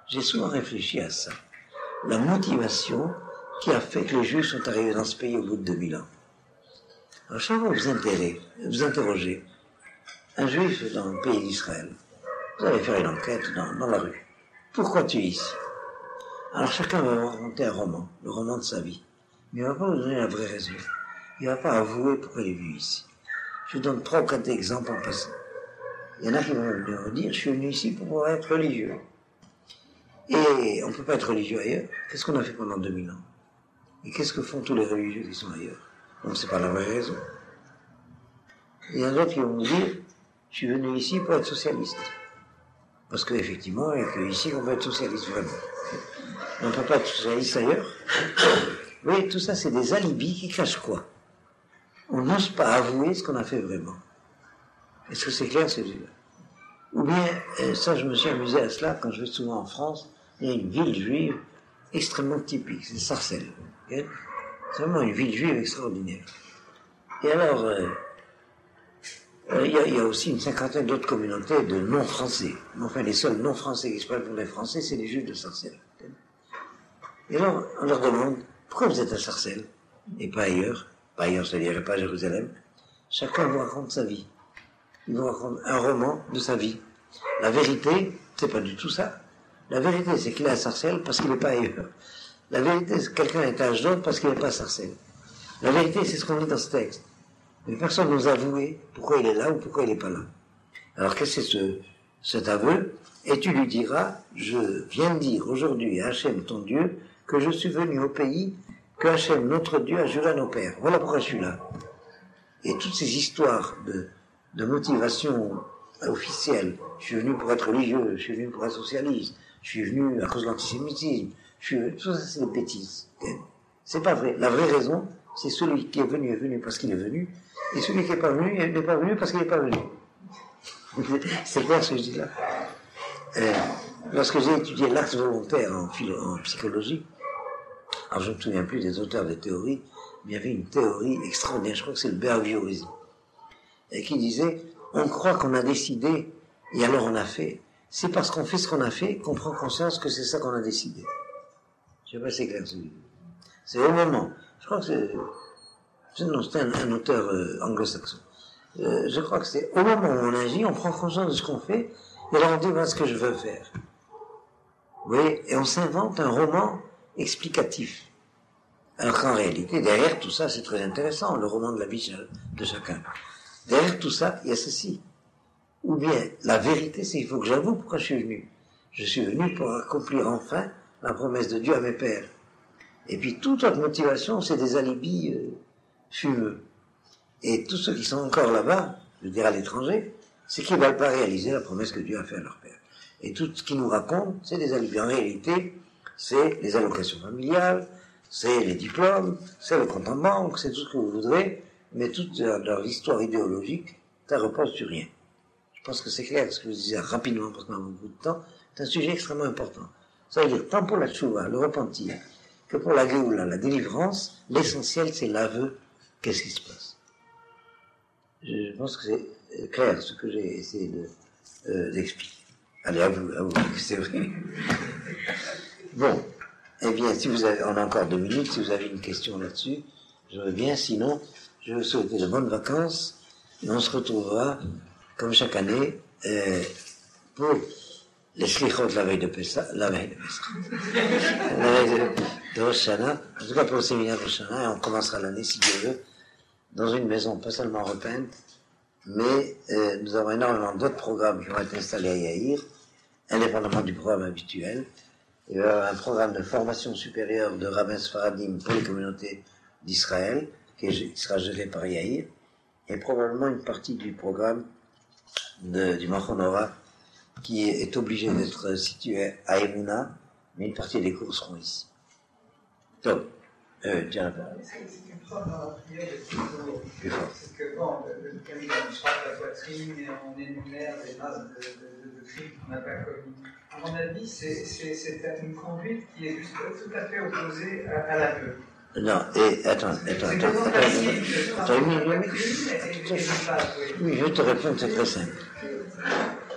J'ai souvent réfléchi à ça. La motivation qui a fait que les Juifs sont arrivés dans ce pays au bout de 2000 ans. Alors chaque fois que vous interrogez un Juif dans le pays d'Israël, vous allez faire une enquête dans la rue. Pourquoi tu es ici? Alors chacun va raconter un roman, le roman de sa vie. Mais il ne va pas vous donner la vraie raison. Il ne va pas avouer pourquoi il est venu ici. Je vous donne 3 ou 4 exemples en passant. Il y en a qui vont me dire, je suis venu ici pour pouvoir être religieux. Et on ne peut pas être religieux ailleurs. Qu'est-ce qu'on a fait pendant 2000 ans? Et qu'est-ce que font tous les religieux qui sont ailleurs? Donc c'est pas la vraie raison. Il y en a d'autres qui vont me dire, je suis venu ici pour être socialiste. Parce qu'effectivement, il n'y a qu'ici qu'on peut être socialiste vraiment. On ne peut pas être socialiste ailleurs. Oui, tout ça c'est des alibis qui cachent quoi? On n'ose pas avouer ce qu'on a fait vraiment. Est-ce que c'est clair, celui-là? Ou bien, ça je me suis amusé à cela quand je vais souvent en France, il y a une ville juive extrêmement typique, c'est Sarcelles. Okay? C'est vraiment une ville juive extraordinaire. Et alors, il y a aussi une 50aine d'autres communautés de non-français. Enfin, les seuls non-français qui se prennent pour les Français, c'est les Juifs de Sarcelles. Et alors, on leur demande, pourquoi vous êtes à Sarcelles et pas ailleurs? Pas ailleurs, c'est-à-dire pas à Jérusalem. Chacun vous raconte sa vie. Il vous raconte un roman de sa vie. La vérité, c'est pas du tout ça. La vérité, c'est qu'il est à Sarcelles parce qu'il n'est pas ailleurs. La vérité, c'est que quelqu'un est à Ashdod parce qu'il n'est pas à Sarcelles. La vérité, c'est ce qu'on lit dans ce texte. Mais personne ne nous a avoué pourquoi il est là ou pourquoi il n'est pas là. Alors qu'est-ce que c'est cet aveu? Et tu lui diras, je viens de dire aujourd'hui à Hachem ton Dieu que je suis venu au pays que Hachem notre Dieu a juré à nos pères. Voilà pourquoi je suis là. Et toutes ces histoires de motivation officielle, je suis venu pour être religieux, je suis venu pour être socialiste, je suis venu à cause de l'antisémitisme, tout ça c'est des bêtises. C'est pas vrai. La vraie raison, c'est celui qui est venu parce qu'il est venu, et celui qui n'est pas venu, il n'est pas venu parce qu'il n'est pas venu. C'est clair ce que je dis là. Lorsque j'ai étudié l'acte volontaire en psychologie, alors je ne me souviens plus des auteurs des théories, mais il y avait une théorie extraordinaire, je crois que c'est le behaviorisme, et qui disait, on croit qu'on a décidé, et alors on a fait. C'est parce qu'on fait ce qu'on a fait qu'on prend conscience que c'est ça qu'on a décidé. Je ne sais pas si c'est clair celui-là. C'est au moment, je crois que c'est un auteur anglo-saxon. Je crois que c'est au moment où on agit, on prend conscience de ce qu'on fait, et alors on dit, voilà ce que je veux faire. Vous voyez, et on s'invente un roman explicatif. Alors qu'en réalité, derrière tout ça, c'est très intéressant, le roman de la vie de chacun. Derrière tout ça, il y a ceci. Ou bien, la vérité, c'est qu'il faut que j'avoue pourquoi je suis venu. Je suis venu pour accomplir enfin la promesse de Dieu à mes pères. Et puis, toute autre motivation, c'est des alibis fumeux. Et tous ceux qui sont encore là-bas, je veux dire à l'étranger, c'est qu'ils ne veulent pas réaliser la promesse que Dieu a faite à leur père. Et tout ce qu'ils nous racontent, c'est des alibis. En réalité, c'est les allocations familiales, c'est les diplômes, c'est le compte en banque, c'est tout ce que vous voudrez, mais toute leur histoire idéologique, ça repose sur rien. Je pense que c'est clair, ce que je disais rapidement, parce qu'on a beaucoup de temps, c'est un sujet extrêmement important. Ça veut dire, tant pour la tchouva, le repentir, que pour la Géoula, la délivrance, l'essentiel c'est l'aveu. Qu'est-ce qui se passe? Je pense que c'est clair ce que j'ai essayé d'expliquer. Allez, à vous, c'est vrai. Bon, eh bien, si vous avez, on a encore 2 minutes, si vous avez une question là-dessus, je veux bien, sinon, je vais vous souhaiter de bonnes vacances, et on se retrouvera, comme chaque année, pour les slichot la veille de Pessah, la veille de Rosh Hashanah, en tout cas pour le séminaire de Rosh Hashanah, et on commencera l'année, si Dieu veut, dans une maison pas seulement repeinte, mais nous avons énormément d'autres programmes qui vont être installés à Yaïr, indépendamment du programme habituel. Il y aura un programme de formation supérieure de rabbins sfaradim pour les communautés d'Israël, qui sera géré par Yaïr, et probablement une partie du programme du Machonora, qui est obligé d'être situé à Emouna, mais une partie des cours seront ici. Donc, tiens la parole. Ce qui me frappe dans la prière de toujours, Plus fort. c'est que, bon, le camion, on se frappe la poitrine et on énumère des masses de crimes qu'on n'a pas commis. À mon avis, c'est une conduite qui est tout à fait opposée à l'aveu. Non, et attends. Oui, je te réponds, c'est très simple.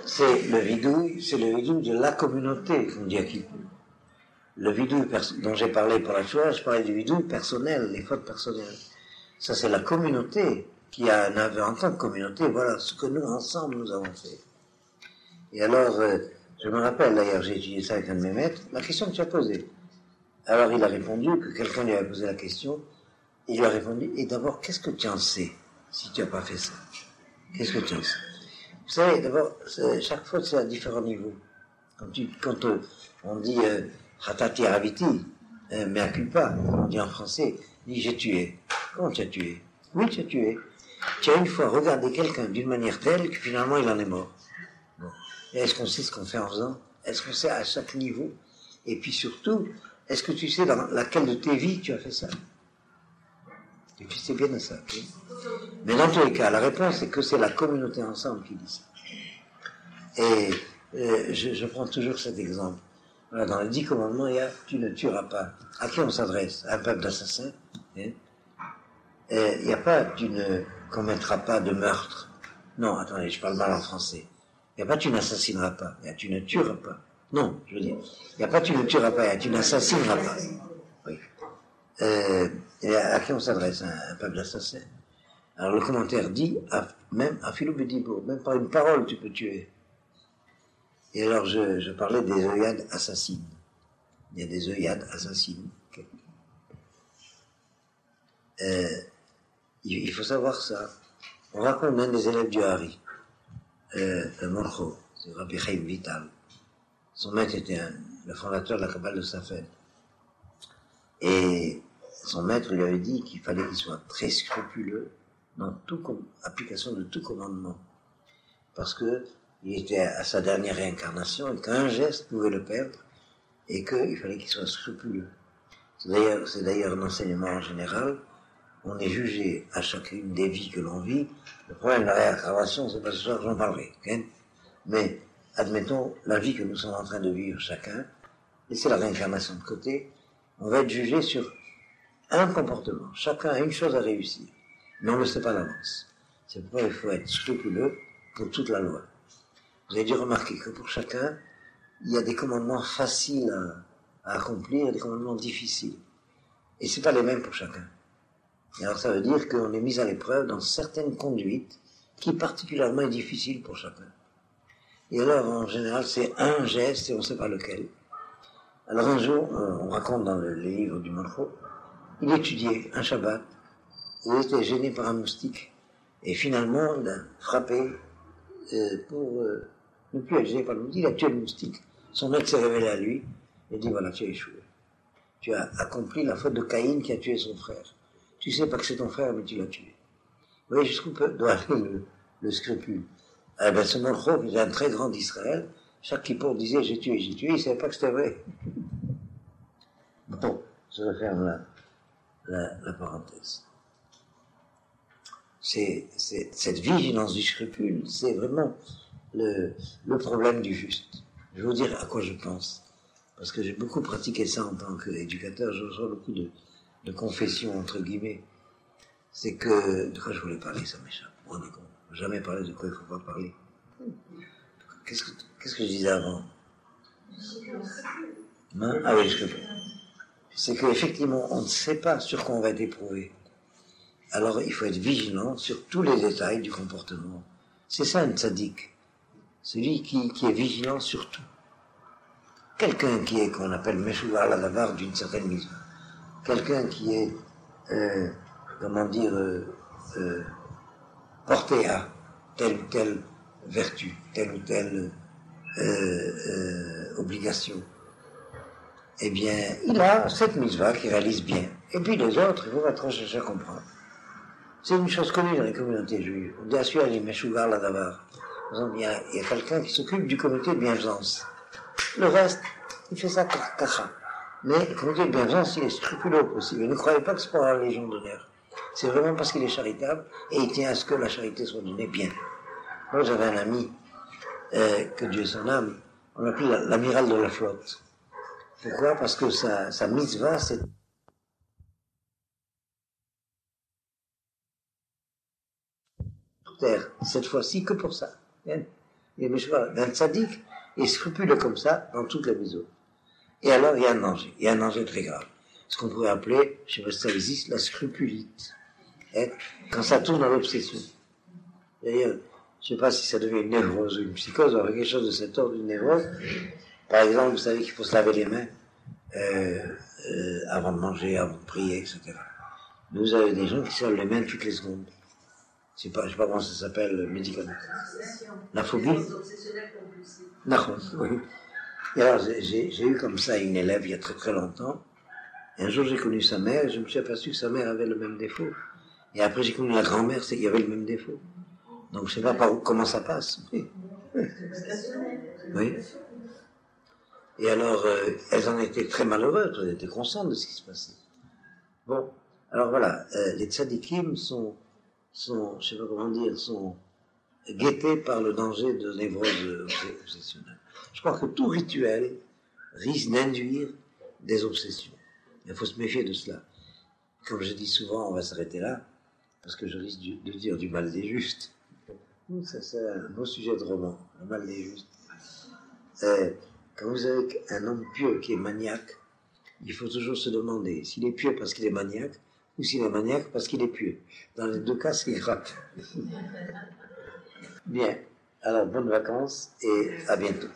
C'est le vidouille de la communauté qu'on dit à Kippour. Le vidouille dont j'ai parlé pour la Shoah, je parlais du vidouille personnel, les fautes personnelles. Ça, c'est la communauté qui a un aveu en tant que communauté. Voilà ce que nous, ensemble, nous avons fait. Et alors, je me rappelle, d'ailleurs, j'ai étudié ça avec un de mes maîtres, la question que tu as posée. Alors, il a répondu que quelqu'un lui avait posé la question. Il lui a répondu, et d'abord, qu'est-ce que tu en sais si tu n'as pas fait ça? Qu'est-ce que tu en sais? Vous savez, d'abord, chaque faute, c'est à différents niveaux. Quand on dit Hatati Araviti, mea culpa, on dit en français, dit j'ai tué. Comment tu as tué? Oui, tu as tué. Tu as une fois regardé quelqu'un d'une manière telle que finalement il en est mort. Bon. Et est-ce qu'on sait ce qu'on fait en faisant? Est-ce qu'on sait à chaque niveau? Et puis surtout, est-ce que tu sais dans laquelle de tes vies tu as fait ça? Et tu sais bien de ça. Okay? Mais dans tous les cas, la réponse c'est que c'est la communauté ensemble qui dit ça. Et je prends toujours cet exemple. Voilà, dans les 10 commandements, il y a « tu ne tueras pas ». À qui on s'adresse? À un peuple d'assassins. Hein? Il n'y a pas « tu ne commettras pas de meurtre ». Non, attendez, je parle mal en français. Il n'y a pas « tu n'assassineras pas ». Il y a « tu ne tueras pas ». Non, je veux dire, il n'y a pas « tu ne tueras pas », il y a « tu n'assassineras pas ». Oui. Et à qui on s'adresse? Un peuple d'assassins. Alors le commentaire dit, même à Philou Bedibo, même par une parole tu peux tuer. Et alors je parlais des œillades assassines. Il y a des œillades assassines. Okay. Il faut savoir ça. On raconte d'un des élèves du Hari, le Moncho, c'est Rabbi Chaim Vital. Son maître était le fondateur de la Kabbale de Safed. Et son maître lui avait dit qu'il fallait qu'il soit très scrupuleux dans toute application de tout commandement. Parce que il était à sa dernière réincarnation et qu'un geste pouvait le perdre et qu'il fallait qu'il soit scrupuleux. C'est d'ailleurs un enseignement en général. On est jugé à chacune des vies que l'on vit. Le problème de la réincarnation, c'est pas ce soir que j'en parlerai. Okay? Mais admettons la vie que nous sommes en train de vivre chacun, laissez la réincarnation de côté, on va être jugé sur un comportement. Chacun a une chose à réussir, mais on ne le sait pas d'avance. C'est pourquoi il faut être scrupuleux pour toute la loi. Vous avez dû remarquer que pour chacun, il y a des commandements faciles à accomplir et des commandements difficiles. Et c'est pas les mêmes pour chacun. Et alors ça veut dire qu'on est mis à l'épreuve dans certaines conduites qui particulièrement est difficile pour chacun. Et alors, en général, c'est un geste et on ne sait pas lequel. Alors un jour, on raconte dans les livres du Moncho, il étudiait un Shabbat, il était gêné par un moustique, et finalement, il a frappé pour ne plus être gêné par le moustique, il a tué le moustique. Son maître s'est révélé à lui, et dit, voilà, tu as échoué. Tu as accompli la faute de Caïn qui a tué son frère. Tu sais pas que c'est ton frère, mais tu l'as tué. Vous voyez jusqu'où doit aller le scrupule. Eh ben, ce Moncho, qui est un très grand d'Israël, chaque Kippour disait, j'ai tué, il savait pas que c'était vrai. Bon, je referme la parenthèse. Cette vigilance du scrupule, c'est vraiment le problème du juste. Je vais vous dire à quoi je pense. parce que j'ai beaucoup pratiqué ça en tant qu'éducateur, je reçois beaucoup de confessions, entre guillemets. C'est que, de quoi je voulais parler, ça m'échappe. On est con. Jamais parler de quoi il ne faut pas parler. Qu'est-ce que je disais avant? Non? Ah oui, je sais. C'est qu'effectivement, on ne sait pas sur quoi on va être éprouvé. Alors, il faut être vigilant sur tous les détails du comportement. C'est ça, un tzaddik. Celui qui est vigilant sur tout. Quelqu'un qui est, qu'on appelle Meshugar Ladavar d'une certaine mise. Quelqu'un qui est, porté à telle ou telle vertu, telle ou telle obligation. Eh bien, il a cette mitzvah qui réalise bien. Et puis les autres, il faut pas trop chercher à comprendre. C'est une chose connue dans les communautés juives. On dit à celui-là, il Meshugar Ladavar. Par exemple, il y a quelqu'un qui s'occupe du comité de bienfaisance. Le reste, il fait ça cacha. Mais le comité de bienfaisance, il est scrupuleux au possible. Ne croyez pas que c'est pour la Légion d'honneur. C'est vraiment parce qu'il est charitable et il tient à ce que la charité soit donnée bien. Moi, j'avais un ami, que Dieu son âme, on l'appelait l'amiral de la flotte. Pourquoi? Parce que sa mitzvah, c'est terre, cette fois-ci que pour ça. Et d'un tzaddik est scrupuleux comme ça dans toutes les maisons. Et alors, il y a un danger très grave. Ce qu'on pourrait appeler, je sais pas si ça existe, la scrupulite. Quand ça tourne à l'obsession. D'ailleurs, je ne sais pas si ça devient une névrose ou une psychose, ou quelque chose de cet ordre, une névrose. Par exemple, vous savez qu'il faut se laver les mains avant de manger, avant de prier, etc. Mais vous avez des gens qui se lavent les mains toutes les secondes. Je ne sais pas comment ça s'appelle, le médicament. La phobie. Non, oui. Et alors, j'ai eu comme ça une élève il y a très très longtemps. Et un jour, j'ai connu sa mère, et je me suis aperçu que sa mère avait le même défaut. Et après, j'ai connu la grand-mère, il y avait le même défaut. Donc, je ne sais pas comment ça passe. Oui. Oui. Et alors, elles en étaient très malheureuses, elles étaient conscientes de ce qui se passait. Bon, alors voilà, les tzadikim sont, je ne sais pas comment dire, sont guettés par le danger de névrose obsessionnelle. Je crois que tout rituel risque d'induire des obsessions. Il faut se méfier de cela. Comme je dis souvent, on va s'arrêter là, parce que je risque de dire du mal des justes. Ça, c'est un beau sujet de roman, le mal des justes. Quand vous avez un homme pieux qui est maniaque, il faut toujours se demander s'il est pieux parce qu'il est maniaque, ou s'il est maniaque parce qu'il est pieux. Dans les deux cas, c'est grave. Bien. Alors, bonnes vacances et à bientôt.